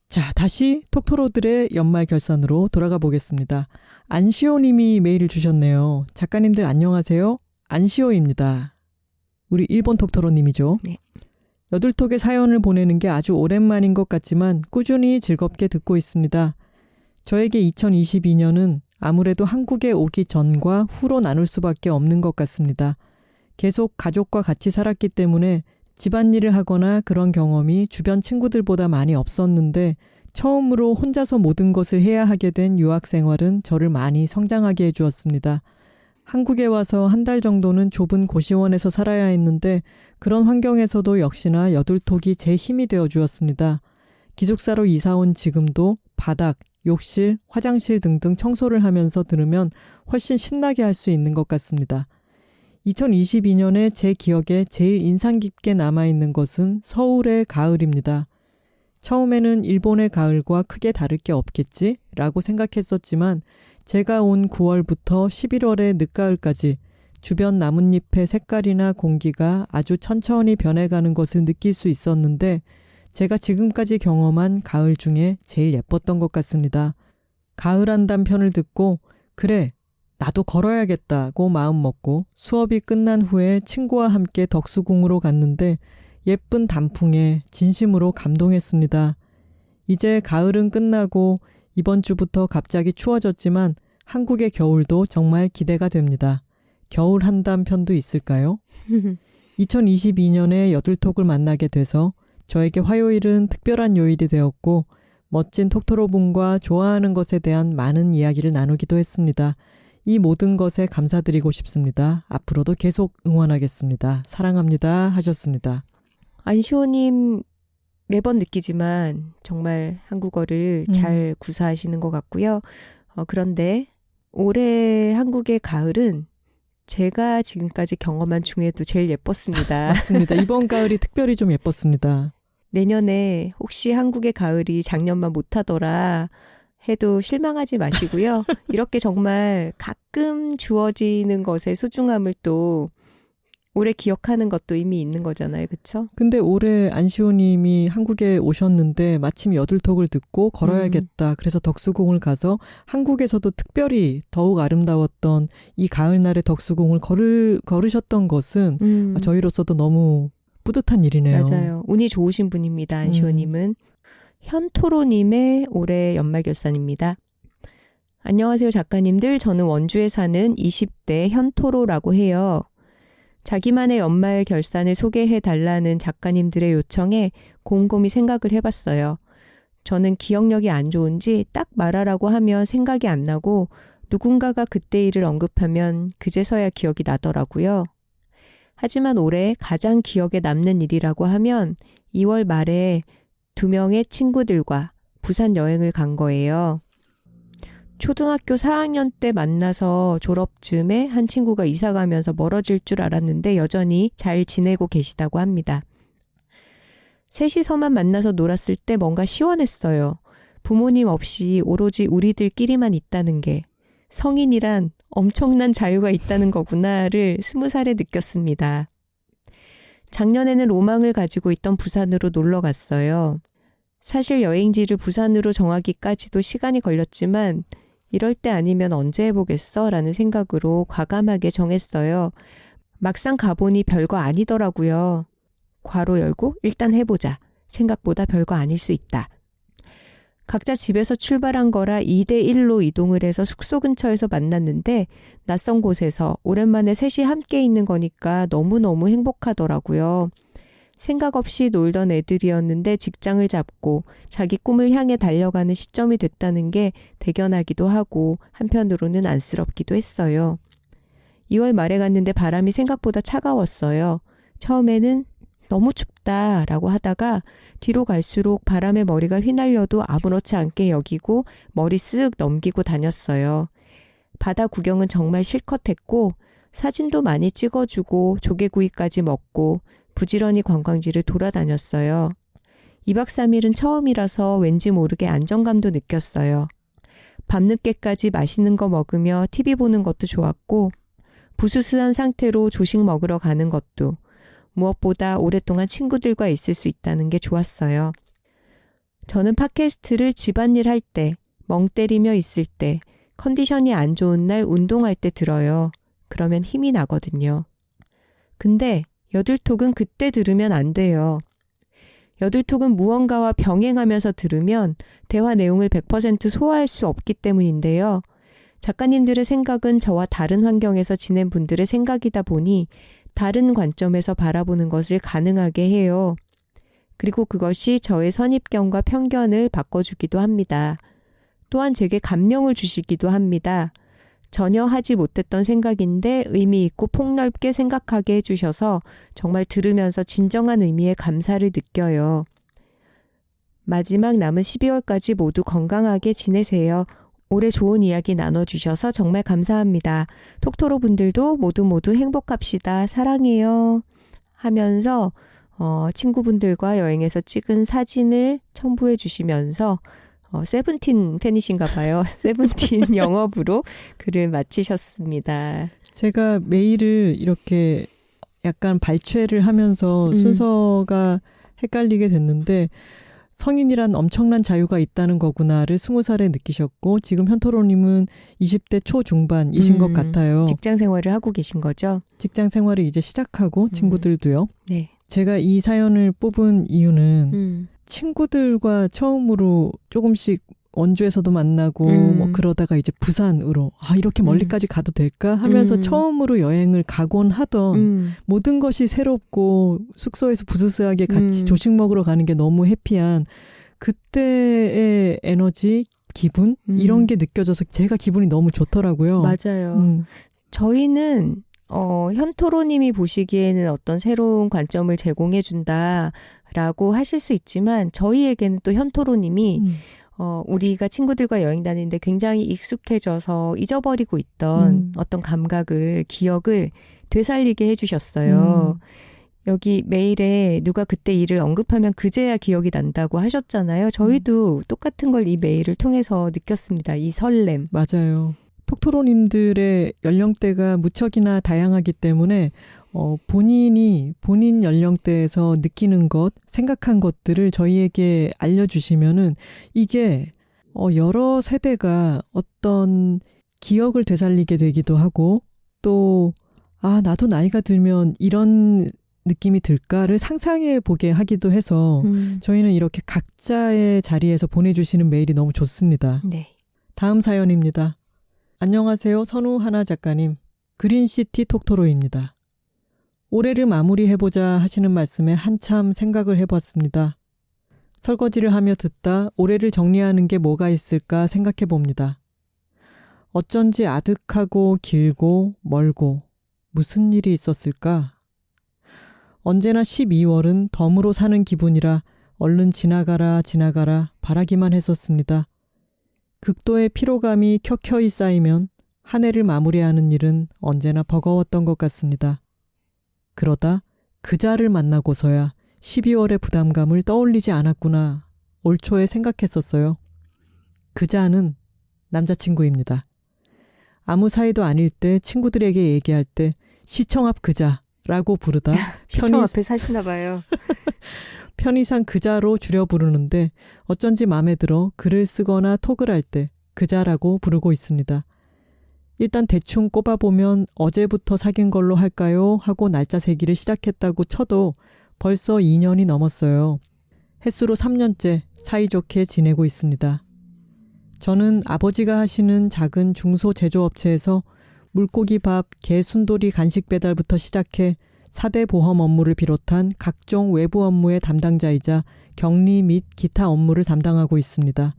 자, 다시 톡토로들의 연말 결산으로 돌아가 보겠습니다. 안시오 님이 메일을 주셨네요. 작가님들 안녕하세요. 안시오입니다. 우리 일본 톡토로 님이죠. 네. 여둘톡에 사연을 보내는 게 아주 오랜만인 것 같지만 꾸준히 즐겁게 듣고 있습니다. 저에게 2022년은 아무래도 한국에 오기 전과 후로 나눌 수밖에 없는 것 같습니다. 계속 가족과 같이 살았기 때문에 집안일을 하거나 그런 경험이 주변 친구들보다 많이 없었는데 처음으로 혼자서 모든 것을 해야 하게 된 유학 생활은 저를 많이 성장하게 해주었습니다. 한국에 와서 한 달 정도는 좁은 고시원에서 살아야 했는데 그런 환경에서도 역시나 여둘톡이 제 힘이 되어 주었습니다. 기숙사로 이사 온 지금도 바닥, 욕실, 화장실 등등 청소를 하면서 들으면 훨씬 신나게 할 수 있는 것 같습니다. 2022년에 제 기억에 제일 인상 깊게 남아있는 것은 서울의 가을입니다. 처음에는 일본의 가을과 크게 다를 게 없겠지? 라고 생각했었지만 제가 온 9월부터 11월의 늦가을까지 주변 나뭇잎의 색깔이나 공기가 아주 천천히 변해가는 것을 느낄 수 있었는데 제가 지금까지 경험한 가을 중에 제일 예뻤던 것 같습니다. 가을한단 편을 듣고 그래, 나도 걸어야겠다고 마음먹고 수업이 끝난 후에 친구와 함께 덕수궁으로 갔는데 예쁜 단풍에 진심으로 감동했습니다. 이제 가을은 끝나고 이번 주부터 갑자기 추워졌지만 한국의 겨울도 정말 기대가 됩니다. 겨울 한담 편도 있을까요? 2022년에 여둘톡을 만나게 돼서 저에게 화요일은 특별한 요일이 되었고 멋진 톡토로분과 좋아하는 것에 대한 많은 이야기를 나누기도 했습니다. 이 모든 것에 감사드리고 싶습니다. 앞으로도 계속 응원하겠습니다. 사랑합니다. 하셨습니다. 안시호님 매번 느끼지만 정말 한국어를 잘 구사하시는 것 같고요. 그런데 올해 한국의 가을은 제가 지금까지 경험한 중에도 제일 예뻤습니다. 맞습니다. 이번 가을이 특별히 좀 예뻤습니다. 내년에 혹시 한국의 가을이 작년만 못하더라 해도 실망하지 마시고요. 이렇게 정말 가끔 주어지는 것의 소중함을 또 오래 기억하는 것도 이미 있는 거잖아요. 그렇죠? 근데 올해 안시호님이 한국에 오셨는데 마침 여둘톡을 듣고 걸어야겠다. 그래서 덕수궁을 가서 한국에서도 특별히 더욱 아름다웠던 이 가을날의 덕수궁을 걸으셨던 것은 저희로서도 너무 뿌듯한 일이네요. 맞아요. 운이 좋으신 분입니다. 안시호님은. 현토로님의 올해 연말결산입니다. 안녕하세요 작가님들. 저는 원주에 사는 20대 현토로라고 해요. 자기만의 연말 결산을 소개해달라는 작가님들의 요청에 곰곰이 생각을 해봤어요. 저는 기억력이 안 좋은지 딱 말하라고 하면 생각이 안 나고 누군가가 그때 일을 언급하면 그제서야 기억이 나더라고요. 하지만 올해 가장 기억에 남는 일이라고 하면 2월 말에 2명의 친구들과 부산 여행을 간 거예요. 초등학교 4학년 때 만나서 졸업쯤에 한 친구가 이사 가면서 멀어질 줄 알았는데 여전히 잘 지내고 계시다고 합니다. 셋이서만 만나서 놀았을 때 뭔가 시원했어요. 부모님 없이 오로지 우리들끼리만 있다는 게 성인이란 엄청난 자유가 있다는 거구나를 20살에 느꼈습니다. 작년에는 로망을 가지고 있던 부산으로 놀러 갔어요. 사실 여행지를 부산으로 정하기까지도 시간이 걸렸지만 이럴 때 아니면 언제 해보겠어? 라는 생각으로 과감하게 정했어요. 막상 가보니 별거 아니더라고요. 괄호 열고 일단 해보자. 생각보다 별거 아닐 수 있다. 각자 집에서 출발한 거라 2대1로 이동을 해서 숙소 근처에서 만났는데 낯선 곳에서 오랜만에 셋이 함께 있는 거니까 너무너무 행복하더라고요. 생각 없이 놀던 애들이었는데 직장을 잡고 자기 꿈을 향해 달려가는 시점이 됐다는 게 대견하기도 하고 한편으로는 안쓰럽기도 했어요. 2월 말에 갔는데 바람이 생각보다 차가웠어요. 처음에는 너무 춥다라고 하다가 뒤로 갈수록 바람에 머리가 휘날려도 아무렇지 않게 여기고 머리 쓱 넘기고 다녔어요. 바다 구경은 정말 실컷 했고 사진도 많이 찍어주고 조개구이까지 먹고 부지런히 관광지를 돌아다녔어요. 2박 3일은 처음이라서 왠지 모르게 안정감도 느꼈어요. 밤늦게까지 맛있는 거 먹으며 TV 보는 것도 좋았고 부스스한 상태로 조식 먹으러 가는 것도 무엇보다 오랫동안 친구들과 있을 수 있다는 게 좋았어요. 저는 팟캐스트를 집안일 할 때, 멍 때리며 있을 때, 컨디션이 안 좋은 날 운동할 때 들어요. 그러면 힘이 나거든요. 근데 여둘톡은 그때 들으면 안 돼요. 여둘톡은 무언가와 병행하면서 들으면 대화 내용을 100% 소화할 수 없기 때문인데요. 작가님들의 생각은 저와 다른 환경에서 지낸 분들의 생각이다 보니 다른 관점에서 바라보는 것을 가능하게 해요. 그리고 그것이 저의 선입견과 편견을 바꿔주기도 합니다. 또한 제게 감명을 주시기도 합니다. 전혀 하지 못했던 생각인데 의미 있고 폭넓게 생각하게 해주셔서 정말 들으면서 진정한 의미의 감사를 느껴요. 마지막 남은 12월까지 모두 건강하게 지내세요. 올해 좋은 이야기 나눠주셔서 정말 감사합니다. 톡토로 분들도 모두 행복합시다. 사랑해요. 하면서 친구분들과 여행에서 찍은 사진을 첨부해 주시면서 세븐틴 팬이신가 봐요. 세븐틴 영업으로 글을 마치셨습니다. 제가 메일을 이렇게 약간 발췌를 하면서 순서가 헷갈리게 됐는데 성인이란 엄청난 자유가 있다는 거구나를 20살에 느끼셨고 지금 현토로님은 20대 초중반이신 것 같아요. 직장 생활을 하고 계신 거죠? 직장 생활을 이제 시작하고 친구들도요. 네. 제가 이 사연을 뽑은 이유는 친구들과 처음으로 조금씩 원주에서도 만나고 뭐 그러다가 이제 부산으로 이렇게 멀리까지 가도 될까 하면서 처음으로 여행을 가곤 하던 모든 것이 새롭고 숙소에서 부스스하게 같이 조식 먹으러 가는 게 너무 해피한 그때의 에너지, 기분 이런 게 느껴져서 제가 기분이 너무 좋더라고요. 맞아요. 저희는 현토로님이 보시기에는 어떤 새로운 관점을 제공해 준다라고 하실 수 있지만 저희에게는 또 현토로님이 우리가 친구들과 여행 다니는데 굉장히 익숙해져서 잊어버리고 있던 어떤 감각을, 기억을 되살리게 해주셨어요. 여기 메일에 누가 그때 일을 언급하면 그제야 기억이 난다고 하셨잖아요. 저희도 똑같은 걸 이 메일을 통해서 느꼈습니다. 이 설렘. 맞아요. 톡토로님들의 연령대가 무척이나 다양하기 때문에 본인 연령대에서 느끼는 것, 생각한 것들을 저희에게 알려주시면은 이게 여러 세대가 어떤 기억을 되살리게 되기도 하고 또 나도 나이가 들면 이런 느낌이 들까를 상상해 보게 하기도 해서 저희는 이렇게 각자의 자리에서 보내주시는 메일이 너무 좋습니다. 네. 다음 사연입니다. 안녕하세요. 선우하나 작가님. 그린시티 톡토로입니다. 올해를 마무리해보자 하시는 말씀에 한참 생각을 해봤습니다. 설거지를 하며 듣다 올해를 정리하는 게 뭐가 있을까 생각해봅니다. 어쩐지 아득하고 길고 멀고 무슨 일이 있었을까? 언제나 12월은 덤으로 사는 기분이라 얼른 지나가라 바라기만 했었습니다. 극도의 피로감이 켜켜이 쌓이면 한 해를 마무리하는 일은 언제나 버거웠던 것 같습니다. 그러다 그자를 만나고서야 12월의 부담감을 떠올리지 않았구나 올 초에 생각했었어요. 그자는 남자친구입니다. 아무 사이도 아닐 때 친구들에게 얘기할 때 시청 앞 그자라고 부르다 시청 앞에 사시나 봐요. 편의상 그자로 줄여 부르는데 어쩐지 마음에 들어 글을 쓰거나 톡을 할 때 그자라고 부르고 있습니다. 일단 대충 꼽아보면 어제부터 사귄 걸로 할까요? 하고 날짜 세기를 시작했다고 쳐도 벌써 2년이 넘었어요. 햇수로 3년째 사이좋게 지내고 있습니다. 저는 아버지가 하시는 작은 중소 제조업체에서 물고기 밥, 게 순돌이 간식 배달부터 시작해 4대 보험 업무를 비롯한 각종 외부 업무의 담당자이자 격리 및 기타 업무를 담당하고 있습니다.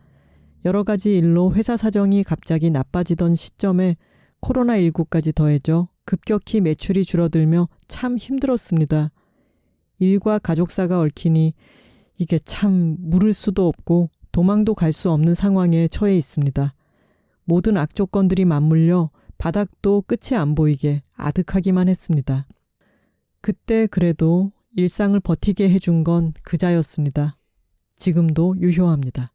여러 가지 일로 회사 사정이 갑자기 나빠지던 시점에 코로나19까지 더해져 급격히 매출이 줄어들며 참 힘들었습니다. 일과 가족사가 얽히니 이게 참 물을 수도 없고 도망도 갈 수 없는 상황에 처해 있습니다. 모든 악조건들이 맞물려 바닥도 끝이 안 보이게 아득하기만 했습니다. 그때 그래도 일상을 버티게 해준 건 그자였습니다. 지금도 유효합니다.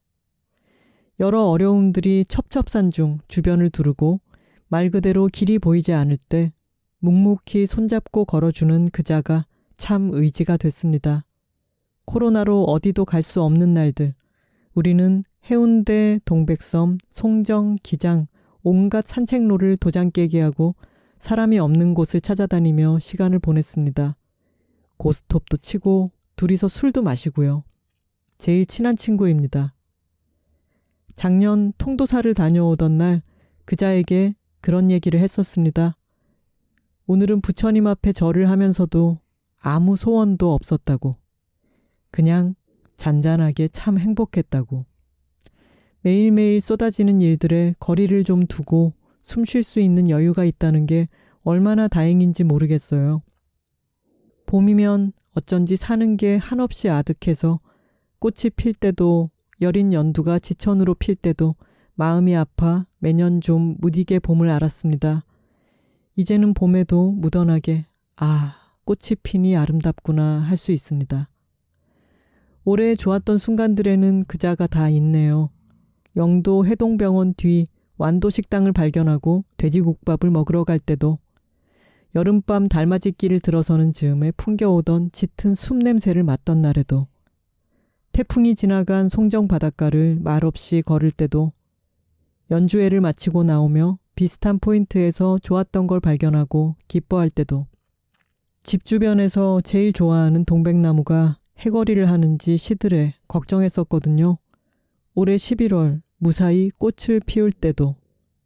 여러 어려움들이 첩첩산 중 주변을 두르고 말 그대로 길이 보이지 않을 때 묵묵히 손잡고 걸어주는 그자가 참 의지가 됐습니다. 코로나로 어디도 갈 수 없는 날들, 우리는 해운대, 동백섬, 송정, 기장, 온갖 산책로를 도장 깨게 하고 사람이 없는 곳을 찾아다니며 시간을 보냈습니다. 고스톱도 치고 둘이서 술도 마시고요. 제일 친한 친구입니다. 작년 통도사를 다녀오던 날 그자에게 그런 얘기를 했었습니다. 오늘은 부처님 앞에 절을 하면서도 아무 소원도 없었다고. 그냥 잔잔하게 참 행복했다고. 매일매일 쏟아지는 일들에 거리를 좀 두고 숨 쉴 수 있는 여유가 있다는 게 얼마나 다행인지 모르겠어요. 봄이면 어쩐지 사는 게 한없이 아득해서 꽃이 필 때도 여린 연두가 지천으로 필 때도 마음이 아파 매년 좀 무디게 봄을 알았습니다. 이제는 봄에도 무던하게 꽃이 피니 아름답구나 할 수 있습니다. 올해 좋았던 순간들에는 그자가 다 있네요. 영도 해동병원 뒤 완도식당을 발견하고 돼지국밥을 먹으러 갈 때도, 여름밤 달맞이길을 들어서는 즈음에 풍겨오던 짙은 숲 냄새를 맡던 날에도, 태풍이 지나간 송정 바닷가를 말없이 걸을 때도, 연주회를 마치고 나오며 비슷한 포인트에서 좋았던 걸 발견하고 기뻐할 때도, 집 주변에서 제일 좋아하는 동백나무가 해거리를 하는지 시들해 걱정했었거든요. 올해 11월 무사히 꽃을 피울 때도,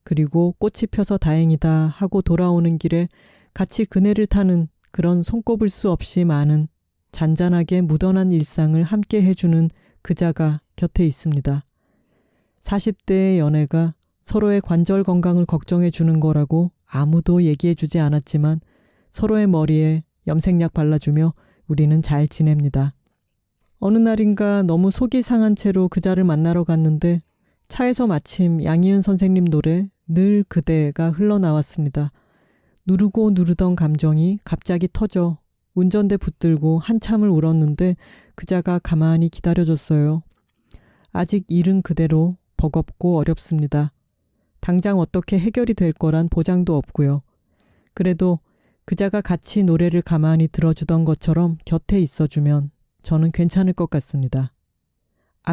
그리고 꽃이 펴서 다행이다 하고 돌아오는 길에 같이 그네를 타는 그런 손꼽을 수 없이 많은 잔잔하게 무던한 일상을 함께 해주는 그자가 곁에 있습니다. 40대의 연애가 서로의 관절 건강을 걱정해 주는 거라고 아무도 얘기해 주지 않았지만 서로의 머리에 염색약 발라주며 우리는 잘 지냅니다. 어느 날인가 너무 속이 상한 채로 그자를 만나러 갔는데 차에서 마침 양희은 선생님 노래 늘 그대가 흘러나왔습니다. 누르고 누르던 감정이 갑자기 터져 운전대 붙들고 한참을 울었는데 그자가 가만히 기다려줬어요. 아직 일은 그대로 버겁고 어렵습니다. 당장 어떻게 해결이 될 거란 보장도 없고요. 그래도 그자가 같이 노래를 가만히 들어주던 것처럼 곁에 있어주면 저는 괜찮을 것 같습니다.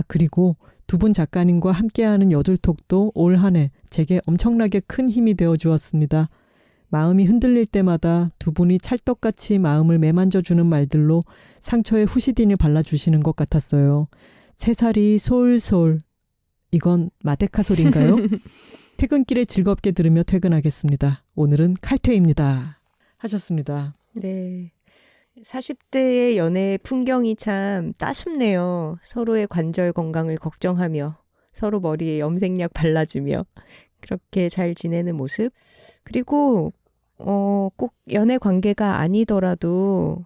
그리고 두 분 작가님과 함께하는 여둘톡도 올 한 해 제게 엄청나게 큰 힘이 되어 주었습니다. 마음이 흔들릴 때마다 두 분이 찰떡같이 마음을 매만져주는 말들로 상처에 후시딘을 발라주시는 것 같았어요. 새살이 솔솔. 이건 마데카 소리인가요? 퇴근길에 즐겁게 들으며 퇴근하겠습니다. 오늘은 칼퇴입니다. 하셨습니다. 네. 40대의 연애 풍경이 참 따숩네요. 서로의 관절 건강을 걱정하며 서로 머리에 염색약 발라주며 그렇게 잘 지내는 모습. 그리고 꼭 연애 관계가 아니더라도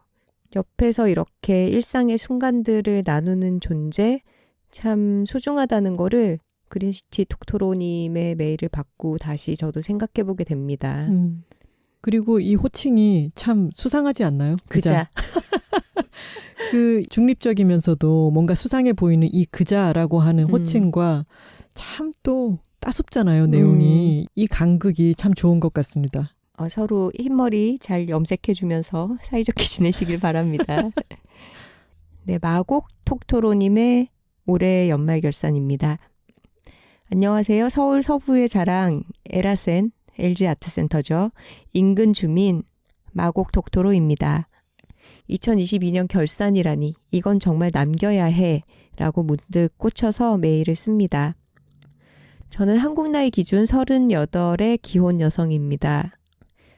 옆에서 이렇게 일상의 순간들을 나누는 존재 참 소중하다는 거를 그린시티 톡토로님의 메일을 받고 다시 저도 생각해보게 됩니다. 그리고 이 호칭이 참 수상하지 않나요? 그자. 그 중립적이면서도 뭔가 수상해 보이는 이 그자라고 하는 호칭과 참 또 따숩잖아요, 내용이. 이 간극이 참 좋은 것 같습니다. 서로 흰머리 잘 염색해주면서 사이좋게 지내시길 바랍니다. 네, 마곡 톡토로님의 올해 연말 결산입니다. 안녕하세요. 서울 서부의 자랑 에라센 LG아트센터죠. 인근 주민 마곡 톡토로입니다. 2022년 결산이라니 이건 정말 남겨야 해 라고 문득 꽂혀서 메일을 씁니다. 저는 한국 나이 기준 38의 기혼 여성입니다.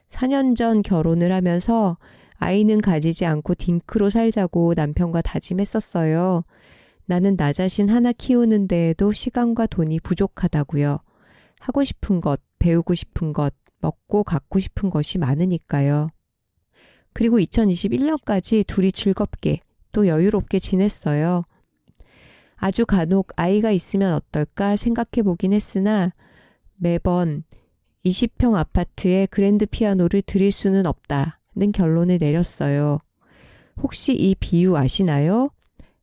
4년 전 결혼을 하면서 아이는 가지지 않고 딩크로 살자고 남편과 다짐했었어요. 나는 나 자신 하나 키우는 데에도 시간과 돈이 부족하다고요. 하고 싶은 것, 배우고 싶은 것, 먹고 갖고 싶은 것이 많으니까요. 그리고 2021년까지 둘이 즐겁게 또 여유롭게 지냈어요. 아주 간혹 아이가 있으면 어떨까 생각해 보긴 했으나 매번 20평 아파트에 그랜드 피아노를 드릴 수는 없다는 결론을 내렸어요. 혹시 이 비유 아시나요?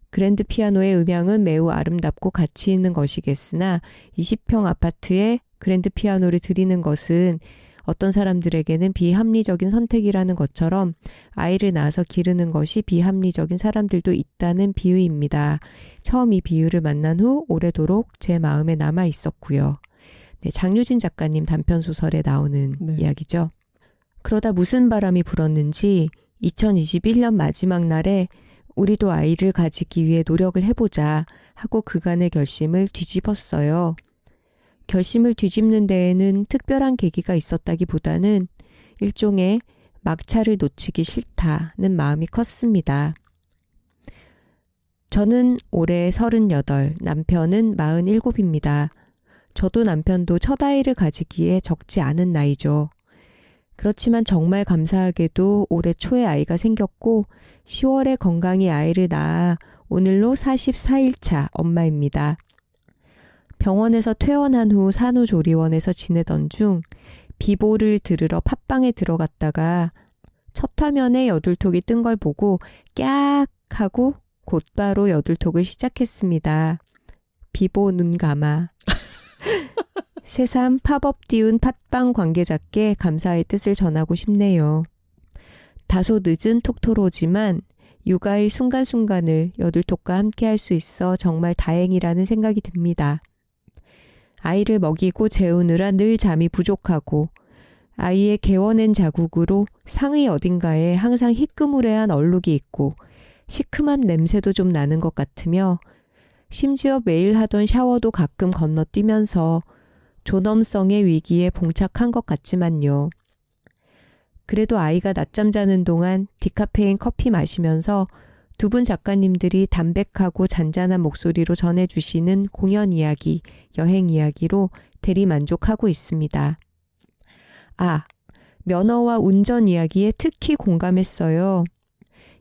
그랜드 피아노의 음향은 매우 아름답고 가치 있는 것이겠으나 20평 아파트에 그랜드 피아노를 드리는 것은 어떤 사람들에게는 비합리적인 선택이라는 것처럼 아이를 낳아서 기르는 것이 비합리적인 사람들도 있다는 비유입니다. 처음 이 비유를 만난 후 오래도록 제 마음에 남아 있었고요. 네, 장유진 작가님 단편소설에 나오는 이야기죠. 그러다 무슨 바람이 불었는지 2021년 마지막 날에 우리도 아이를 가지기 위해 노력을 해보자 하고 그간의 결심을 뒤집었어요. 결심을 뒤집는 데에는 특별한 계기가 있었다기보다는 일종의 막차를 놓치기 싫다는 마음이 컸습니다. 저는 올해 38, 남편은 47입니다. 저도 남편도 첫 아이를 가지기에 적지 않은 나이죠. 그렇지만 정말 감사하게도 올해 초에 아이가 생겼고 10월에 건강히 아이를 낳아 오늘로 44일차 엄마입니다. 병원에서 퇴원한 후 산후조리원에서 지내던 중 비보를 들으러 팟빵에 들어갔다가 첫 화면에 여둘톡이 뜬 걸 보고 깍 하고 곧바로 여둘톡을 시작했습니다. 비보 눈 감아. 새삼 팝업 띄운 팟빵 관계자께 감사의 뜻을 전하고 싶네요. 다소 늦은 톡토로지만 육아의 순간순간을 여둘톡과 함께 할 수 있어 정말 다행이라는 생각이 듭니다. 아이를 먹이고 재우느라 늘 잠이 부족하고 아이의 개워낸 자국으로 상의 어딘가에 항상 희끄무레한 얼룩이 있고 시큼한 냄새도 좀 나는 것 같으며 심지어 매일 하던 샤워도 가끔 건너뛰면서 존엄성의 위기에 봉착한 것 같지만요. 그래도 아이가 낮잠 자는 동안 디카페인 커피 마시면서 두 분 작가님들이 담백하고 잔잔한 목소리로 전해주시는 공연 이야기, 여행 이야기로 대리만족하고 있습니다. 아, 면허와 운전 이야기에 특히 공감했어요.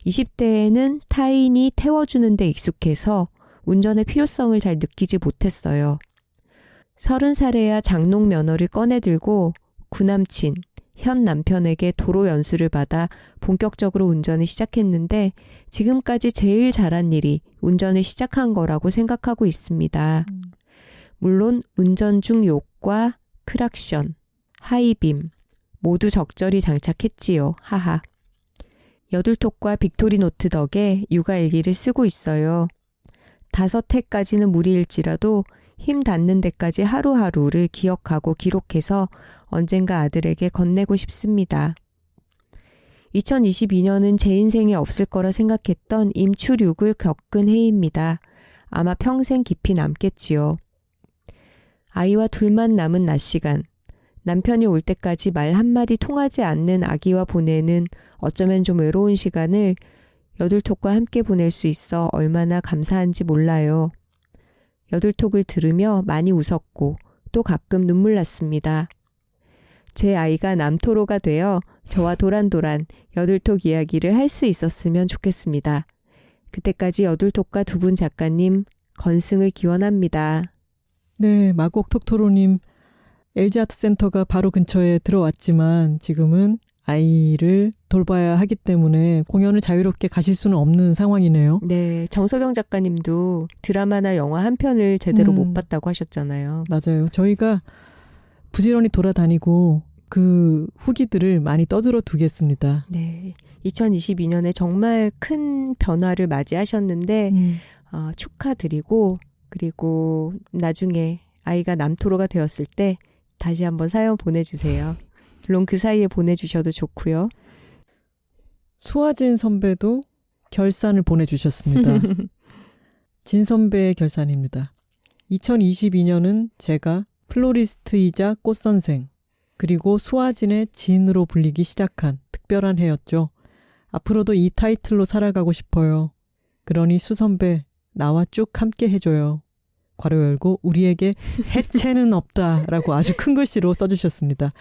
20대에는 타인이 태워주는 데 익숙해서 운전의 필요성을 잘 느끼지 못했어요. 30살에야 장롱 면허를 꺼내들고 구남친, 현 남편에게 도로 연수를 받아 본격적으로 운전을 시작했는데 지금까지 제일 잘한 일이 운전을 시작한 거라고 생각하고 있습니다. 물론 운전 중 욕과 크락션, 하이빔 모두 적절히 장착했지요. 하하. 여둘톡과 빅토리노트 덕에 육아일기를 쓰고 있어요. 5회까지는 무리일지라도 힘 닿는 데까지 하루하루를 기억하고 기록해서 언젠가 아들에게 건네고 싶습니다. 2022년은 제 인생에 없을 거라 생각했던 임출육을 겪은 해입니다. 아마 평생 깊이 남겠지요. 아이와 둘만 남은 낮 시간, 남편이 올 때까지 말 한마디 통하지 않는 아기와 보내는 어쩌면 좀 외로운 시간을 여둘톡과 함께 보낼 수 있어 얼마나 감사한지 몰라요. 여둘톡을 들으며 많이 웃었고 또 가끔 눈물 났습니다. 제 아이가 남토로가 되어 저와 도란도란 여둘톡 이야기를 할 수 있었으면 좋겠습니다. 그때까지 여둘톡과 두 분 작가님 건승을 기원합니다. 네, 마곡 톡토로님 LG아트센터가 바로 근처에 들어왔지만 지금은 아이를 돌봐야 하기 때문에 공연을 자유롭게 가실 수는 없는 상황이네요. 네, 정석영 작가님도 드라마나 영화 한 편을 제대로 못 봤다고 하셨잖아요. 맞아요. 저희가 부지런히 돌아다니고 그 후기들을 많이 떠들어 두겠습니다. 네, 2022년에 정말 큰 변화를 맞이하셨는데 축하드리고 그리고 나중에 아이가 남토로가 되었을 때 다시 한번 사연 보내주세요. 물론 그 사이에 보내주셔도 좋고요. 수아진 선배도 결산을 보내주셨습니다. 진 선배의 결산입니다. 2022년은 제가 플로리스트이자 꽃선생 그리고 수아진의 진으로 불리기 시작한 특별한 해였죠. 앞으로도 이 타이틀로 살아가고 싶어요. 그러니 수 선배 나와 쭉 함께 해줘요. 괄호 열고 우리에게 해체는 없다라고 아주 큰 글씨로 써주셨습니다.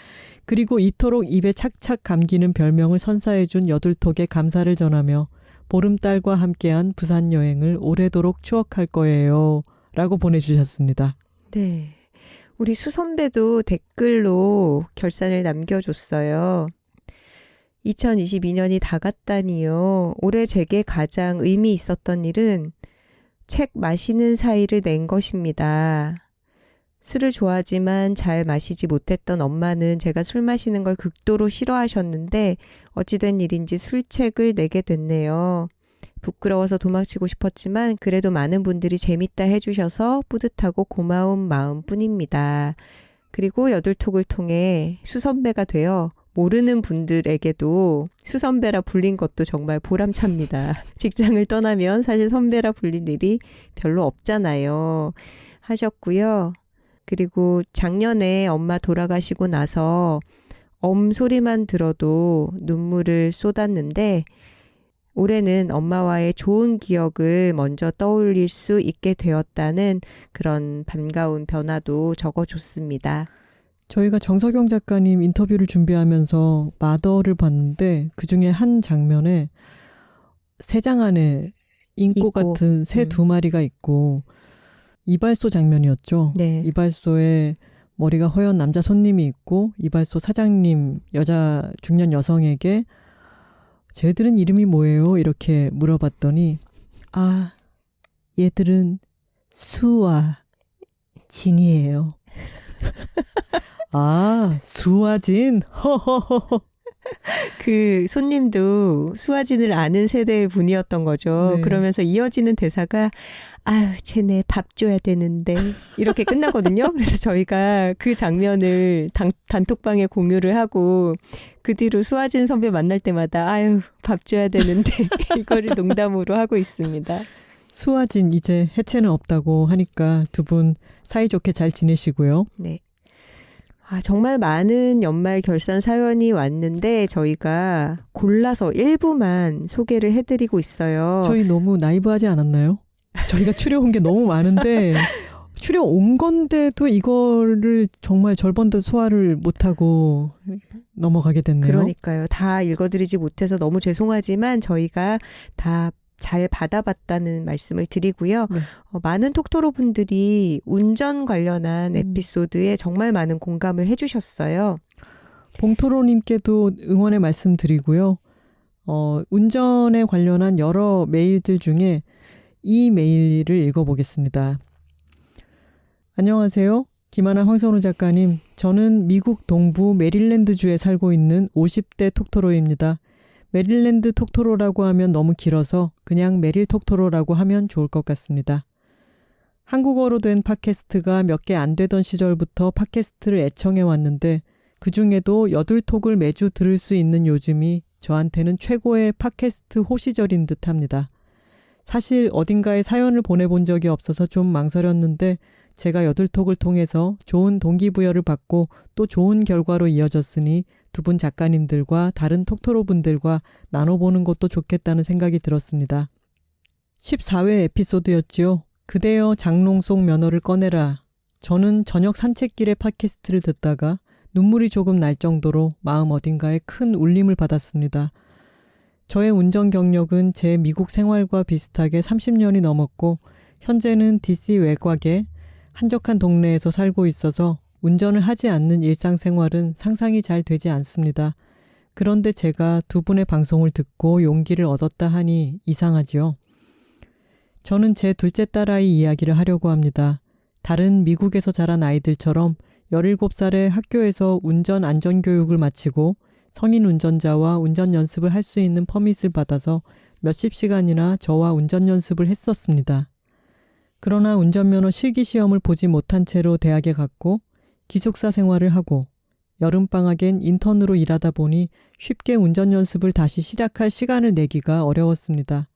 그리고 이토록 입에 착착 감기는 별명을 선사해준 여둘톡에 감사를 전하며 보름달과 함께한 부산 여행을 오래도록 추억할 거예요 라고 보내주셨습니다. 네. 우리 수선배도 댓글로 결산을 남겨줬어요. 2022년이 다 갔다니요. 올해 제게 가장 의미 있었던 일은 책 마시는 사이를 낸 것입니다. 술을 좋아하지만 잘 마시지 못했던 엄마는 제가 술 마시는 걸 극도로 싫어하셨는데 어찌된 일인지 술책을 내게 됐네요. 부끄러워서 도망치고 싶었지만 그래도 많은 분들이 재밌다 해주셔서 뿌듯하고 고마운 마음뿐입니다. 그리고 여둘톡을 통해 수선배가 되어 모르는 분들에게도 수선배라 불린 것도 정말 보람찹니다. 직장을 떠나면 사실 선배라 불릴 일이 별로 없잖아요. 하셨고요. 그리고 작년에 엄마 돌아가시고 나서 소리만 들어도 눈물을 쏟았는데 올해는 엄마와의 좋은 기억을 먼저 떠올릴 수 있게 되었다는 그런 반가운 변화도 적어줬습니다. 저희가 정석영 작가님 인터뷰를 준비하면서 마더를 봤는데 그중에 한 장면에 새장 안에 인꼬 같은 새 두 마리가 있고 이발소 장면이었죠. 네. 이발소에 머리가 허연 남자 손님이 있고 이발소 사장님 여자 중년 여성에게 쟤들은 이름이 뭐예요? 이렇게 물어봤더니 아 얘들은 수와 진이에요. 아 수와 진? 허허허허. 그 손님도 수아진을 아는 세대의 분이었던 거죠. 네. 그러면서 이어지는 대사가 아유 쟤네 밥 줘야 되는데 이렇게 끝나거든요. 그래서 저희가 그 장면을 단톡방에 공유를 하고 그 뒤로 수아진 선배 만날 때마다 아유 밥 줘야 되는데 이거를 농담으로 하고 있습니다. 수와 진 이제 해체는 없다고 하니까 두 분 사이좋게 잘 지내시고요. 네. 아, 정말 많은 연말 결산 사연이 왔는데 저희가 골라서 일부만 소개를 해드리고 있어요. 저희 너무 나이브하지 않았나요? 저희가 추려온 게 너무 많은데 추려온 건데도 이거를 정말 절반도 소화를 못하고 넘어가게 됐네요. 그러니까요. 다 읽어드리지 못해서 너무 죄송하지만 저희가 다 잘 받아봤다는 말씀을 드리고요. 네. 많은 톡토로 분들이 운전 관련한 에피소드에 정말 많은 공감을 해주셨어요. 봉토로님께도 응원의 말씀 드리고요. 운전에 관련한 여러 메일들 중에 이 메일을 읽어보겠습니다. 안녕하세요. 김하나 황선우 작가님. 저는 미국 동부 메릴랜드주에 살고 있는 50대 톡토로입니다. 메릴랜드 톡토로라고 하면 너무 길어서 그냥 메릴 톡토로라고 하면 좋을 것 같습니다. 한국어로 된 팟캐스트가 몇 개 안 되던 시절부터 팟캐스트를 애청해 왔는데 그중에도 여둘톡을 매주 들을 수 있는 요즘이 저한테는 최고의 팟캐스트 호시절인 듯합니다. 사실 어딘가에 사연을 보내본 적이 없어서 좀 망설였는데 제가 여둘톡을 통해서 좋은 동기부여를 받고 또 좋은 결과로 이어졌으니 두 분 작가님들과 다른 톡토로 분들과 나눠보는 것도 좋겠다는 생각이 들었습니다. 14회 에피소드였지요. 그대여 장롱 속 면허를 꺼내라. 저는 저녁 산책길에 팟캐스트를 듣다가 눈물이 조금 날 정도로 마음 어딘가에 큰 울림을 받았습니다. 저의 운전 경력은 제 미국 생활과 비슷하게 30년이 넘었고 현재는 DC 외곽의 한적한 동네에서 살고 있어서 운전을 하지 않는 일상생활은 상상이 잘 되지 않습니다. 그런데 제가 두 분의 방송을 듣고 용기를 얻었다 하니 이상하지요. 저는 제 둘째 딸아이 이야기를 하려고 합니다. 다른 미국에서 자란 아이들처럼 17살에 학교에서 운전 안전교육을 마치고 성인 운전자와 운전 연습을 할 수 있는 퍼밋을 받아서 몇십 시간이나 저와 운전 연습을 했었습니다. 그러나 운전면허 실기시험을 보지 못한 채로 대학에 갔고 기숙사 생활을 하고 여름방학엔 인턴으로 일하다 보니 쉽게 운전 연습을 다시 시작할 시간을 내기가 어려웠습니다.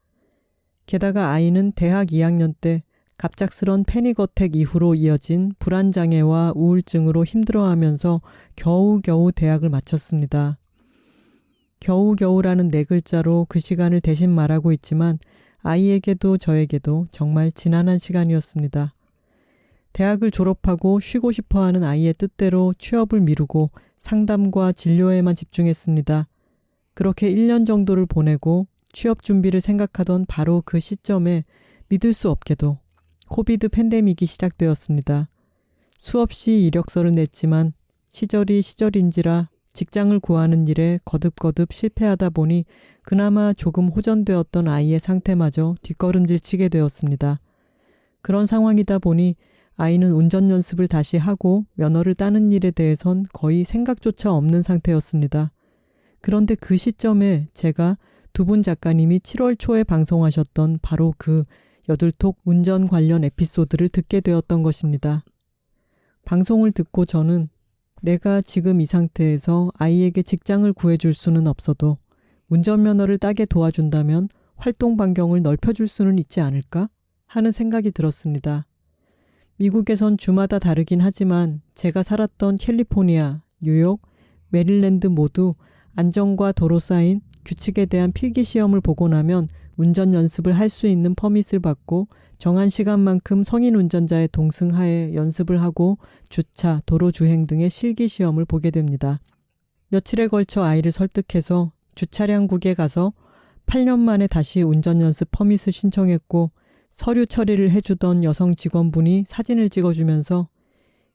게다가 아이는 대학 2학년 때 갑작스런 패닉어택 이후로 이어진 불안장애와 우울증으로 힘들어하면서 겨우겨우 대학을 마쳤습니다. 겨우겨우라는 네 글자로 그 시간을 대신 말하고 있지만 아이에게도 저에게도 정말 지난한 시간이었습니다. 대학을 졸업하고 쉬고 싶어하는 아이의 뜻대로 취업을 미루고 상담과 진료에만 집중했습니다. 그렇게 1년 정도를 보내고 취업 준비를 생각하던 바로 그 시점에 믿을 수 없게도 코비드 팬데믹이 시작되었습니다. 수없이 이력서를 냈지만 시절이 시절인지라 직장을 구하는 일에 거듭거듭 실패하다 보니 그나마 조금 호전되었던 아이의 상태마저 뒷걸음질 치게 되었습니다. 그런 상황이다 보니 아이는 운전 연습을 다시 하고 면허를 따는 일에 대해선 거의 생각조차 없는 상태였습니다. 그런데 그 시점에 제가 두 분 작가님이 7월 초에 방송하셨던 바로 그 8톡 운전 관련 에피소드를 듣게 되었던 것입니다. 방송을 듣고 저는 내가 지금 이 상태에서 아이에게 직장을 구해줄 수는 없어도 운전면허를 따게 도와준다면 활동 반경을 넓혀줄 수는 있지 않을까 하는 생각이 들었습니다. 미국에선 주마다 다르긴 하지만 제가 살았던 캘리포니아, 뉴욕, 메릴랜드 모두 안전과 도로 사인, 규칙에 대한 필기시험을 보고 나면 운전 연습을 할 수 있는 퍼밋을 받고 정한 시간만큼 성인 운전자의 동승하에 연습을 하고 주차, 도로 주행 등의 실기시험을 보게 됩니다. 며칠에 걸쳐 아이를 설득해서 주차량국에 가서 8년 만에 다시 운전 연습 퍼밋을 신청했고 서류 처리를 해주던 여성 직원분이 사진을 찍어주면서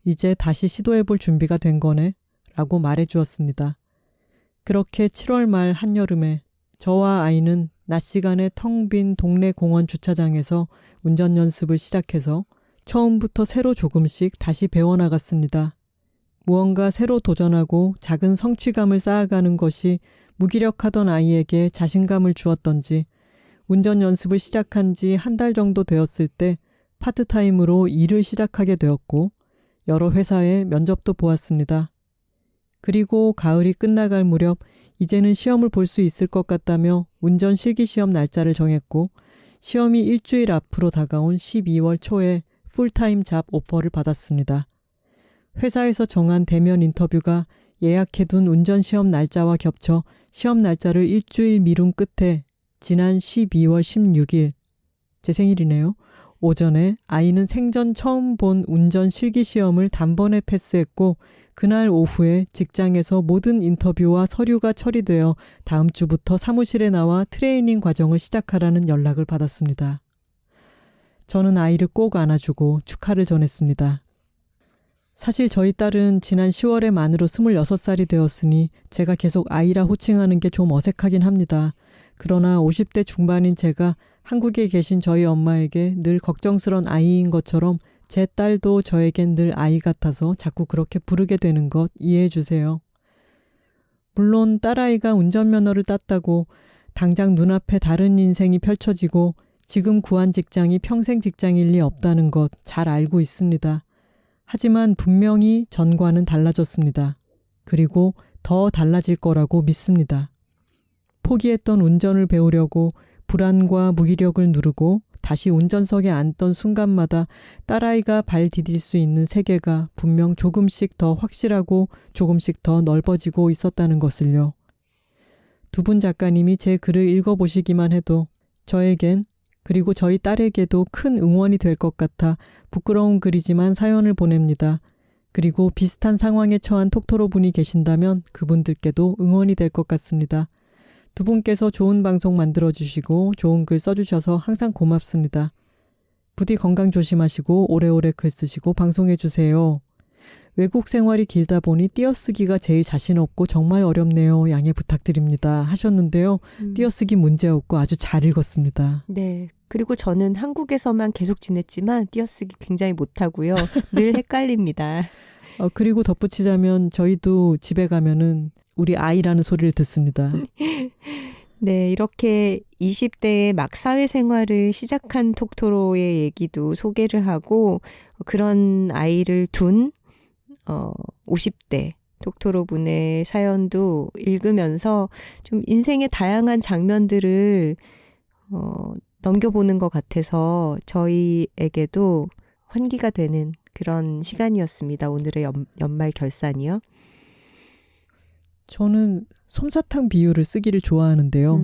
이제 다시 시도해볼 준비가 된 거네 라고 말해주었습니다. 그렇게 7월 말 한여름에 저와 아이는 낮 시간에 텅 빈 동네 공원 주차장에서 운전 연습을 시작해서 처음부터 새로 조금씩 다시 배워나갔습니다. 무언가 새로 도전하고 작은 성취감을 쌓아가는 것이 무기력하던 아이에게 자신감을 주었던지 운전 연습을 시작한 지 한 달 정도 되었을 때 파트타임으로 일을 시작하게 되었고 여러 회사에 면접도 보았습니다. 그리고 가을이 끝나갈 무렵 이제는 시험을 볼 수 있을 것 같다며 운전 실기시험 날짜를 정했고 시험이 일주일 앞으로 다가온 12월 초에 풀타임 잡 오퍼를 받았습니다. 회사에서 정한 대면 인터뷰가 예약해둔 운전시험 날짜와 겹쳐 시험 날짜를 일주일 미룬 끝에 지난 12월 16일, 제 생일이네요. 오전에 아이는 생전 처음 본 운전 실기시험을 단번에 패스했고 그날 오후에 직장에서 모든 인터뷰와 서류가 처리되어 다음 주부터 사무실에 나와 트레이닝 과정을 시작하라는 연락을 받았습니다. 저는 아이를 꼭 안아주고 축하를 전했습니다. 사실 저희 딸은 지난 10월에 만으로 26살이 되었으니 제가 계속 아이라 호칭하는 게 좀 어색하긴 합니다. 그러나 50대 중반인 제가 한국에 계신 저희 엄마에게 늘 걱정스런 아이인 것처럼 제 딸도 저에겐 늘 아이 같아서 자꾸 그렇게 부르게 되는 것 이해해 주세요. 물론 딸아이가 운전면허를 땄다고 당장 눈앞에 다른 인생이 펼쳐지고 지금 구한 직장이 평생 직장일 리 없다는 것 잘 알고 있습니다. 하지만 분명히 전과는 달라졌습니다. 그리고 더 달라질 거라고 믿습니다. 포기했던 운전을 배우려고 불안과 무기력을 누르고 다시 운전석에 앉던 순간마다 딸아이가 발 디딜 수 있는 세계가 분명 조금씩 더 확실하고 조금씩 더 넓어지고 있었다는 것을요. 두 분 작가님이 제 글을 읽어보시기만 해도 저에겐 그리고 저희 딸에게도 큰 응원이 될 것 같아 부끄러운 글이지만 사연을 보냅니다. 그리고 비슷한 상황에 처한 톡토로 분이 계신다면 그분들께도 응원이 될 것 같습니다. 두 분께서 좋은 방송 만들어주시고 좋은 글 써주셔서 항상 고맙습니다. 부디 건강 조심하시고 오래오래 글 쓰시고 방송해주세요. 외국 생활이 길다 보니 띄어쓰기가 제일 자신 없고 정말 어렵네요. 양해 부탁드립니다. 하셨는데요. 띄어쓰기 문제 없고 아주 잘 읽었습니다. 네. 그리고 저는 한국에서만 계속 지냈지만 띄어쓰기 굉장히 못하고요. 늘 헷갈립니다. 그리고 덧붙이자면 저희도 집에 가면은 우리 아이라는 소리를 듣습니다. 네, 이렇게 20대에 막 사회생활을 시작한 톡토로의 얘기도 소개를 하고 그런 아이를 둔 50대 톡토로 분의 사연도 읽으면서 좀 인생의 다양한 장면들을 넘겨보는 것 같아서 저희에게도 환기가 되는 그런 시간이었습니다. 오늘의 연말 결산이요. 저는 솜사탕 비유를 쓰기를 좋아하는데요.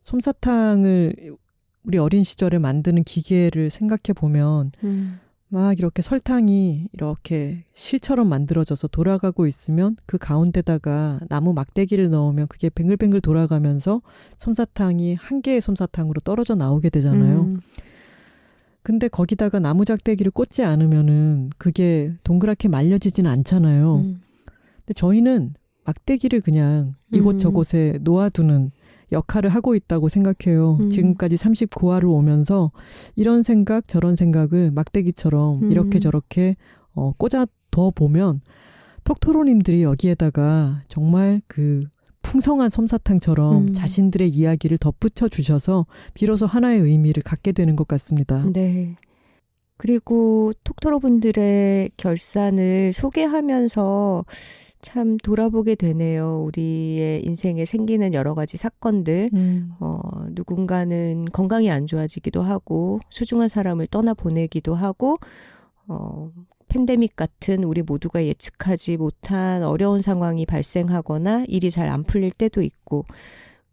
솜사탕을 우리 어린 시절에 만드는 기계를 생각해 보면 막 이렇게 설탕이 이렇게 실처럼 만들어져서 돌아가고 있으면 그 가운데다가 나무 막대기를 넣으면 그게 뱅글뱅글 돌아가면서 솜사탕이 한 개의 솜사탕으로 떨어져 나오게 되잖아요. 근데 거기다가 나무 작대기를 꽂지 않으면은 그게 동그랗게 말려지진 않잖아요. 근데 저희는 막대기를 그냥 이곳저곳에 놓아두는 역할을 하고 있다고 생각해요. 지금까지 39화를 오면서 이런 생각 저런 생각을 막대기처럼 이렇게 저렇게 꽂아둬 보면 톡토로님들이 여기에다가 정말 그 풍성한 솜사탕처럼 자신들의 이야기를 덧붙여 주셔서 비로소 하나의 의미를 갖게 되는 것 같습니다. 네. 그리고 톡토로 분들의 결산을 소개하면서 참 돌아보게 되네요. 우리의 인생에 생기는 여러 가지 사건들. 누군가는 건강이 안 좋아지기도 하고 소중한 사람을 떠나보내기도 하고 팬데믹 같은 우리 모두가 예측하지 못한 어려운 상황이 발생하거나 일이 잘 안 풀릴 때도 있고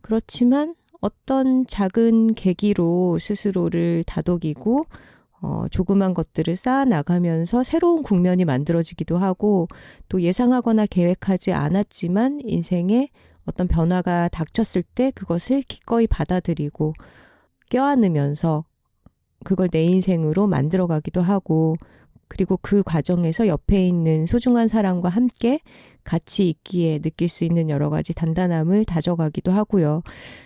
그렇지만 어떤 작은 계기로 스스로를 다독이고 조그만 것들을 쌓아나가면서 새로운 국면이 만들어지기도 하고 또 예상하거나 계획하지 않았지만 인생에 어떤 변화가 닥쳤을 때 그것을 기꺼이 받아들이고 껴안으면서 그걸 내 인생으로 만들어가기도 하고 그리고 그 과정에서 옆에 있는 소중한 사람과 함께 같이 있기에 느낄 수 있는 여러 가지 단단함을 다져가기도 하고요.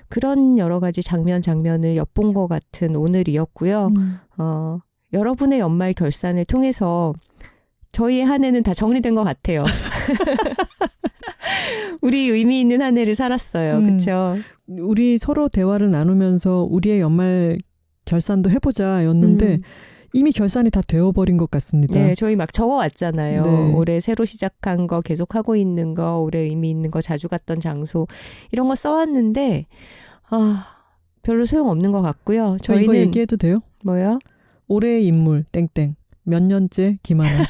그런 여러 가지 장면을 엿본 것 같은 오늘이었고요. 여러분의 연말 결산을 통해서 저희의 한 해는 다 정리된 것 같아요. 우리 의미 있는 한 해를 살았어요. 그렇죠? 우리 서로 대화를 나누면서 우리의 연말 결산도 해보자였는데 이미 결산이 다 되어버린 것 같습니다. 네, 저희 막 적어왔잖아요. 네. 올해 새로 시작한 거, 계속 하고 있는 거, 올해 의미 있는 거, 자주 갔던 장소 이런 거 써왔는데 별로 소용없는 것 같고요. 저 이거 저희는 얘기해도 돼요? 뭐요? 올해의 인물 땡땡 몇 년째 김하나.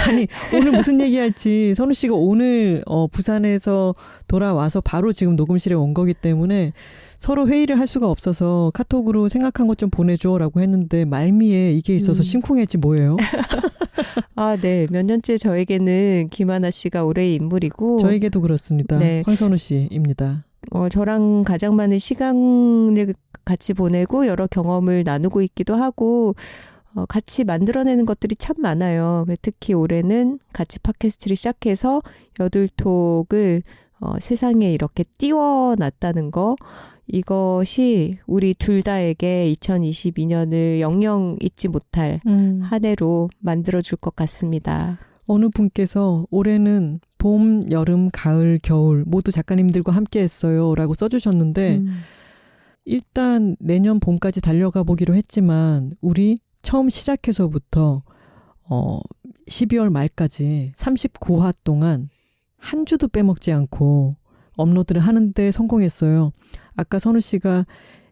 아니 오늘 무슨 얘기할지 선우 씨가 오늘 부산에서 돌아와서 바로 지금 녹음실에 온 거기 때문에 서로 회의를 할 수가 없어서 카톡으로 생각한 것 좀 보내줘라고 했는데 말미에 이게 있어서 심쿵했지 뭐예요. 네. 몇 년째 저에게는 김하나 씨가 올해의 인물이고 저에게도 그렇습니다. 네. 황선우 씨입니다. 저랑 가장 많은 시간을 같이 보내고 여러 경험을 나누고 있기도 하고 같이 만들어내는 것들이 참 많아요. 특히 올해는 같이 팟캐스트를 시작해서 여둘톡을 세상에 이렇게 띄워놨다는 거 이것이 우리 둘 다에게 2022년을 영영 잊지 못할 한 해로 만들어줄 것 같습니다. 어느 분께서 올해는 봄, 여름, 가을, 겨울 모두 작가님들과 함께 했어요 라고 써주셨는데 일단 내년 봄까지 달려가 보기로 했지만 우리 처음 시작해서부터 12월 말까지 39화 동안 한 주도 빼먹지 않고 업로드를 하는데 성공했어요. 아까 선우 씨가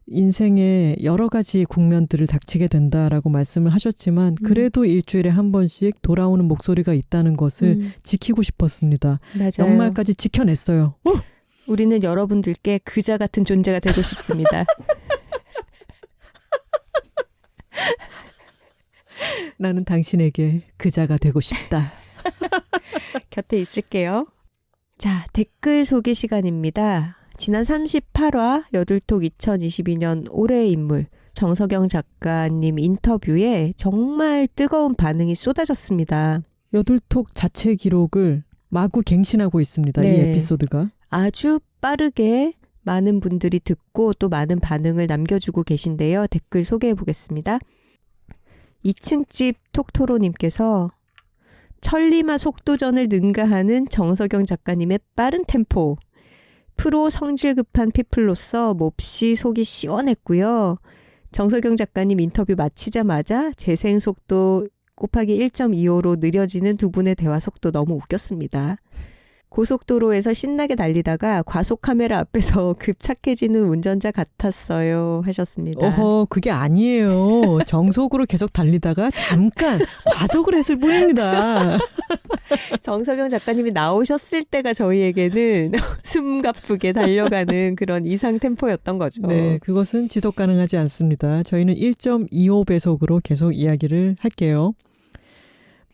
인생에 여러 가지 국면들을 닥치게 된다라고 말씀을 하셨지만 그래도 일주일에 한 번씩 돌아오는 목소리가 있다는 것을 지키고 싶었습니다. 맞아요. 연말까지 지켜냈어요. 우리는 여러분들께 그자 같은 존재가 되고 싶습니다. 나는 당신에게 그자가 되고 싶다. 곁에 있을게요. 자, 댓글 소개 시간입니다. 지난 38화 여둘톡 2022년 올해의 인물 정석영 작가님 인터뷰에 정말 뜨거운 반응이 쏟아졌습니다. 여둘톡 자체 기록을 마구 갱신하고 있습니다. 네. 이 에피소드가. 아주 빠르게 많은 분들이 듣고 또 많은 반응을 남겨주고 계신데요. 댓글 소개해 보겠습니다. 2층 집 톡토로님께서 천리마 속도전을 능가하는 정석영 작가님의 빠른 템포. 프로 성질 급한 피플로서 몹시 속이 시원했고요. 정석영 작가님 인터뷰 마치자마자 재생 속도 곱하기 1.25로 느려지는 두 분의 대화 속도 너무 웃겼습니다. 고속도로에서 신나게 달리다가 과속 카메라 앞에서 급착해지는 운전자 같았어요 하셨습니다. 어허, 그게 아니에요. 정속으로 계속 달리다가 잠깐 과속을 했을 뿐입니다. 정석영 작가님이 나오셨을 때가 저희에게는 숨가쁘게 달려가는 그런 이상 템포였던 거죠. 네, 그것은 지속 가능하지 않습니다. 저희는 1.25배속으로 계속 이야기를 할게요.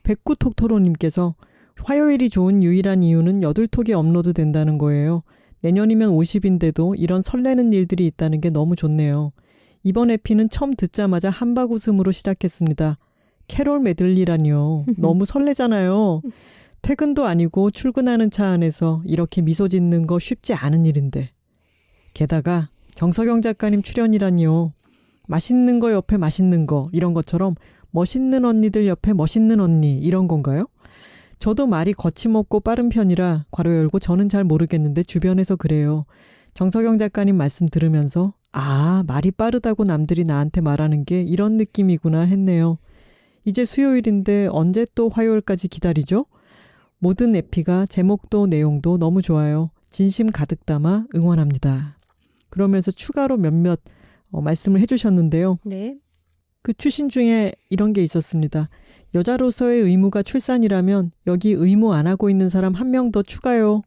백구톡토로님께서 화요일이 좋은 유일한 이유는 여둘톡이 업로드 된다는 거예요. 내년이면 50인데도 이런 설레는 일들이 있다는 게 너무 좋네요. 이번 에피는 처음 듣자마자 한박 웃음으로 시작했습니다. 캐롤 메들리라니요. 너무 설레잖아요. 퇴근도 아니고 출근하는 차 안에서 이렇게 미소 짓는 거 쉽지 않은 일인데. 게다가 정석영 작가님 출연이라니요. 맛있는 거 옆에 맛있는 거 이런 것처럼 멋있는 언니들 옆에 멋있는 언니 이런 건가요? 저도 말이 거침없고 빠른 편이라 괄호 열고 저는 잘 모르겠는데 주변에서 그래요. 정석영 작가님 말씀 들으면서 아, 말이 빠르다고 남들이 나한테 말하는 게 이런 느낌이구나 했네요. 이제 수요일인데 언제 또 화요일까지 기다리죠? 모든 에피가 제목도 내용도 너무 좋아요. 진심 가득 담아 응원합니다. 그러면서 추가로 몇몇 말씀을 해주셨는데요. 네. 그 추신 중에 이런 게 있었습니다. 여자로서의 의무가 출산이라면 여기 의무 안 하고 있는 사람 한 명 더 추가요.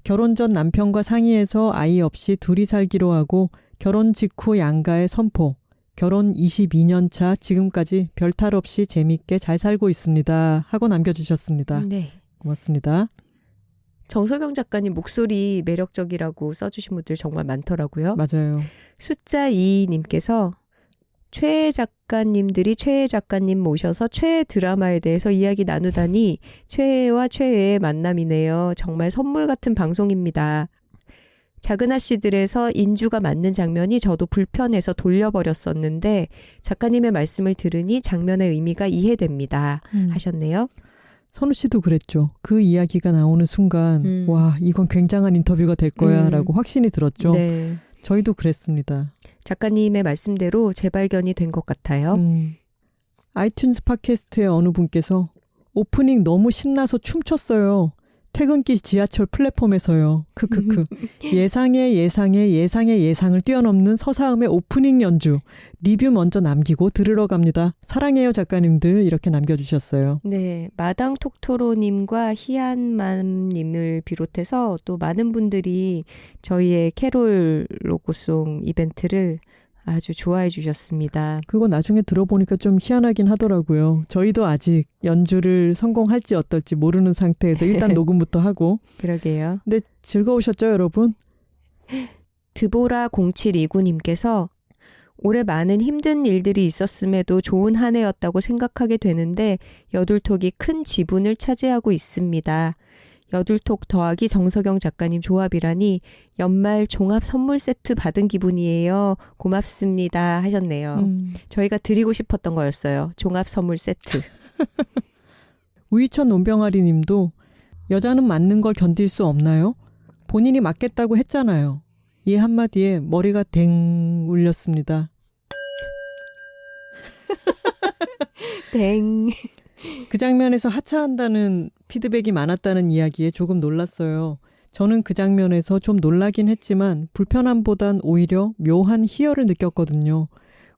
결혼 전 남편과 상의해서 아이 없이 둘이 살기로 하고 결혼 직후 양가의 선포. 결혼 22년 차 지금까지 별탈 없이 재밌게 잘 살고 있습니다. 하고 남겨주셨습니다. 네. 고맙습니다. 정석영 작가님 목소리 매력적이라고 써주신 분들 정말 많더라고요. 맞아요. 숫자 2님께서 최애 작가님들이 최애 작가님 모셔서 최애 드라마에 대해서 이야기 나누다니 최애와 최애의 만남이네요. 정말 선물 같은 방송입니다. 작은 아씨들에서 인주가 맞는 장면이 저도 불편해서 돌려버렸었는데 작가님의 말씀을 들으니 장면의 의미가 이해됩니다. 하셨네요. 선우 씨도 그랬죠. 그 이야기가 나오는 순간 와, 이건 굉장한 인터뷰가 될 거야 라고 확신이 들었죠. 네. 저희도 그랬습니다. 작가님의 말씀대로 재발견이 된 것 같아요. 아이튠즈 팟캐스트의 어느 분께서 오프닝 너무 신나서 춤췄어요. 퇴근길 지하철 플랫폼에서요. 크크크. 예상의 예상을 뛰어넘는 서사음의 오프닝 연주. 리뷰 먼저 남기고 들으러 갑니다. 사랑해요 작가님들 이렇게 남겨주셨어요. 네, 마당 톡토로님과 희한맘님을 비롯해서 또 많은 분들이 저희의 캐롤 로고송 이벤트를 아주 좋아해 주셨습니다. 그거 나중에 들어보니까 좀 희한하긴 하더라고요. 저희도 아직 연주를 성공할지 어떨지 모르는 상태에서 일단 녹음부터 하고. 그러게요. 근데 즐거우셨죠 여러분? 드보라 0729님께서 올해 많은 힘든 일들이 있었음에도 좋은 한 해였다고 생각하게 되는데 여둘톡이 큰 지분을 차지하고 있습니다. 여둘톡 더하기 정석영 작가님 조합이라니 연말 종합 선물 세트 받은 기분이에요. 고맙습니다 하셨네요. 저희가 드리고 싶었던 거였어요. 종합 선물 세트. 우이천 논병아리 님도 여자는 맞는 걸 견딜 수 없나요? 본인이 맞겠다고 했잖아요. 이 한마디에 머리가 댕 울렸습니다. 댕. 그 장면에서 하차한다는 피드백이 많았다는 이야기에 조금 놀랐어요. 저는 그 장면에서 좀 놀라긴 했지만 불편함보단 오히려 묘한 희열을 느꼈거든요.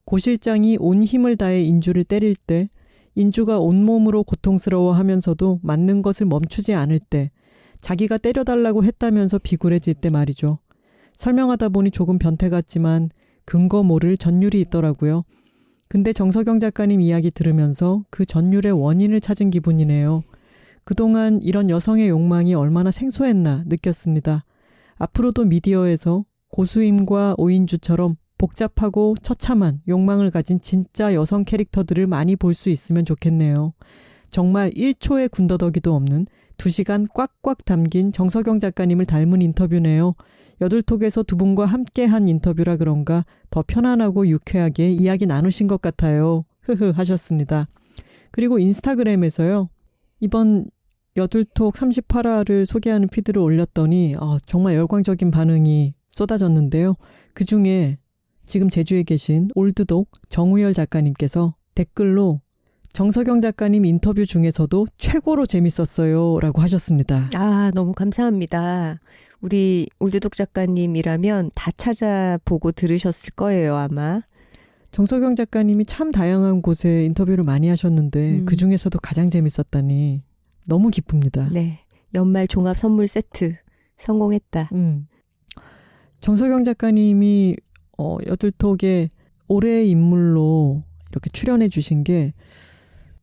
고 실장이 온 힘을 다해 인주를 때릴 때, 인주가 온몸으로 고통스러워하면서도 맞는 것을 멈추지 않을 때, 자기가 때려달라고 했다면서 비굴해질 때 말이죠. 설명하다 보니 조금 변태 같지만 근거 모를 전율이 있더라고요. 근데 정석영 작가님 이야기 들으면서 그 전율의 원인을 찾은 기분이네요. 그동안 이런 여성의 욕망이 얼마나 생소했나 느꼈습니다. 앞으로도 미디어에서 고수임과 오인주처럼 복잡하고 처참한 욕망을 가진 진짜 여성 캐릭터들을 많이 볼 수 있으면 좋겠네요. 정말 1초의 군더더기도 없는 2시간 꽉꽉 담긴 정석영 작가님을 닮은 인터뷰네요. 여둘톡에서 두 분과 함께한 인터뷰라 그런가 더 편안하고 유쾌하게 이야기 나누신 것 같아요. 흐흐 하셨습니다. 그리고 인스타그램에서요. 이번 여둘톡 38화를 소개하는 피드를 올렸더니 정말 열광적인 반응이 쏟아졌는데요. 그중에 지금 제주에 계신 올드독 정우열 작가님께서 댓글로 정석영 작가님 인터뷰 중에서도 최고로 재밌었어요 라고 하셨습니다. 아, 너무 감사합니다. 우리 올드독 작가님이라면 다 찾아보고 들으셨을 거예요, 아마. 정석영 작가님이 참 다양한 곳에 인터뷰를 많이 하셨는데 그중에서도 가장 재밌었다니 너무 기쁩니다. 네, 연말 종합 선물 세트 성공했다. 정석영 작가님이 여들톡에 올해의 인물로 이렇게 출연해 주신 게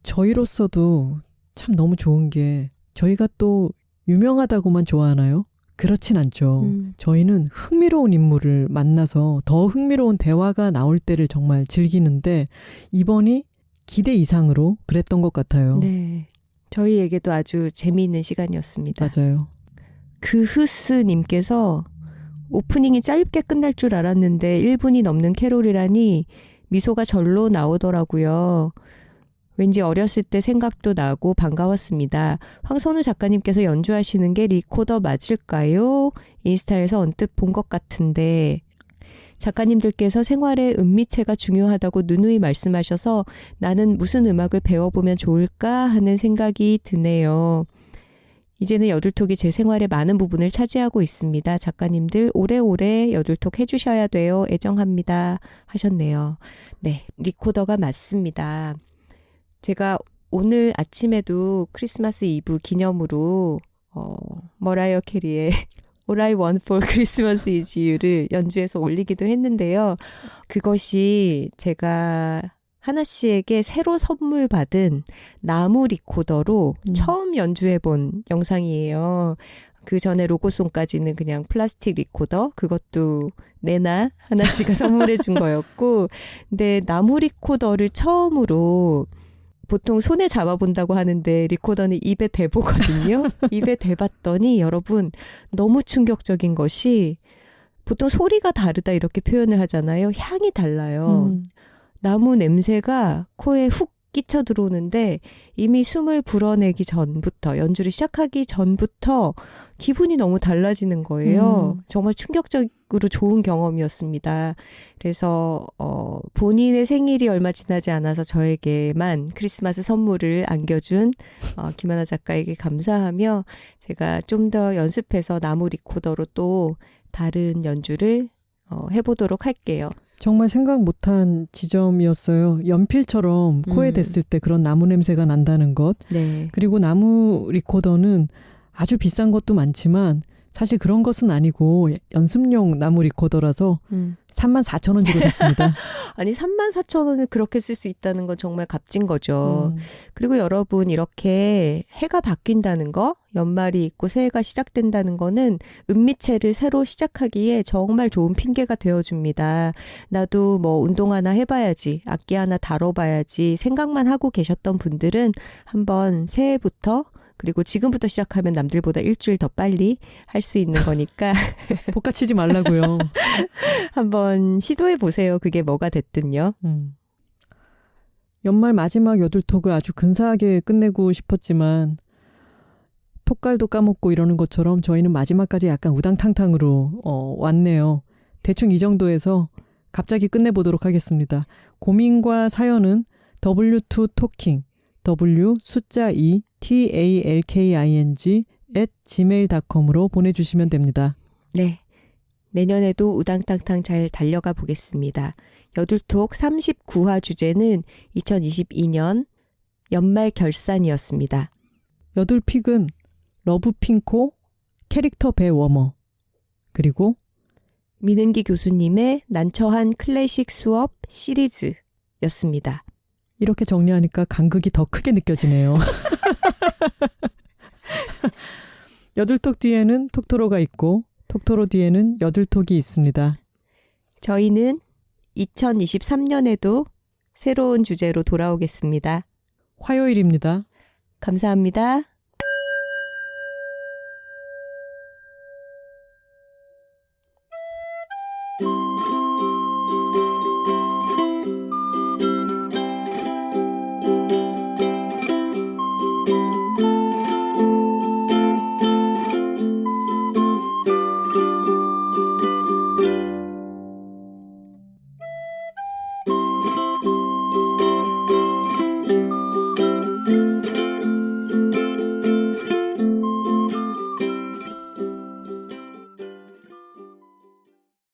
저희로서도 참 너무 좋은 게 저희가 또 유명하다고만 좋아하나요? 그렇진 않죠. 저희는 흥미로운 인물을 만나서 더 흥미로운 대화가 나올 때를 정말 즐기는데 이번이 기대 이상으로 그랬던 것 같아요. 네, 저희에게도 아주 재미있는 시간이었습니다. 맞아요. 그흐스님께서 오프닝이 짧게 끝날 줄 알았는데 1분이 넘는 캐롤이라니 미소가 절로 나오더라고요. 왠지 어렸을 때 생각도 나고 반가웠습니다. 황선우 작가님께서 연주하시는 게 리코더 맞을까요? 인스타에서 언뜻 본 것 같은데 작가님들께서 생활의 음미체가 중요하다고 누누이 말씀하셔서 나는 무슨 음악을 배워보면 좋을까 하는 생각이 드네요. 이제는 여들톡이 제 생활의 많은 부분을 차지하고 있습니다. 작가님들 오래오래 여들톡 해주셔야 돼요. 애정합니다. 하셨네요. 네, 리코더가 맞습니다. 제가 오늘 아침에도 크리스마스 이브 기념으로 머라이어 캐리의 All I Want for Christmas is You를 연주해서 올리기도 했는데요. 그것이 제가 하나 씨에게 새로 선물 받은 나무 리코더로 처음 연주해본 영상이에요. 그 전에 로고송까지는 그냥 플라스틱 리코더, 그것도 내나 하나 씨가 선물해 준 거였고, 근데 나무 리코더를 처음으로 보통 손에 잡아본다고 하는데 리코더는 입에 대보거든요. 입에 대봤더니 여러분 너무 충격적인 것이 보통 소리가 다르다 이렇게 표현을 하잖아요. 향이 달라요. 나무 냄새가 코에 훅 끼쳐 들어오는데 이미 숨을 불어내기 전부터 연주를 시작하기 전부터 기분이 너무 달라지는 거예요. 정말 충격적으로 좋은 경험이었습니다. 그래서 본인의 생일이 얼마 지나지 않아서 저에게만 크리스마스 선물을 안겨준 김하나 작가에게 감사하며 제가 좀 더 연습해서 나무 리코더로 또 다른 연주를 해보도록 할게요. 정말 생각 못한 지점이었어요. 연필처럼 코에 댔을 때 그런 나무 냄새가 난다는 것. 네. 그리고 나무 리코더는 아주 비싼 것도 많지만 사실 그런 것은 아니고 연습용 나무 리코더라서 34,000원 주고 샀습니다. 아니 34,000원을 그렇게 쓸 수 있다는 건 정말 값진 거죠. 그리고 여러분 이렇게 해가 바뀐다는 거, 연말이 있고 새해가 시작된다는 거는 음미체를 새로 시작하기에 정말 좋은 핑계가 되어줍니다. 나도 뭐 운동 하나 해봐야지, 악기 하나 다뤄봐야지 생각만 하고 계셨던 분들은 한번 새해부터 그리고 지금부터 시작하면 남들보다 일주일 더 빨리 할 수 있는 거니까 복가치지 말라고요. 한번 시도해 보세요. 그게 뭐가 됐든요. 연말 마지막 여둘톡을 아주 근사하게 끝내고 싶었지만 톡갈도 까먹고 이러는 것처럼 저희는 마지막까지 약간 우당탕탕으로 왔네요. 대충 이 정도에서 갑자기 끝내보도록 하겠습니다. 고민과 사연은 W2Talking W 숫자 2 TALKING @gmail.com으로 보내주시면 됩니다. 네, 내년에도 우당탕탕 잘 달려가 보겠습니다. 여둘톡 39화 주제는 2022년 연말 결산이었습니다. 여둘픽은 러브핑코, 캐릭터 배 워머, 그리고 민은기 교수님의 난처한 클래식 수업 시리즈였습니다. 이렇게 정리하니까 간극이 더 크게 느껴지네요. 여둘톡 뒤에는 톡토로가 있고 톡토로 뒤에는 여둘톡이 있습니다. 저희는 2023년에도 새로운 주제로 돌아오겠습니다. 화요일입니다. 감사합니다.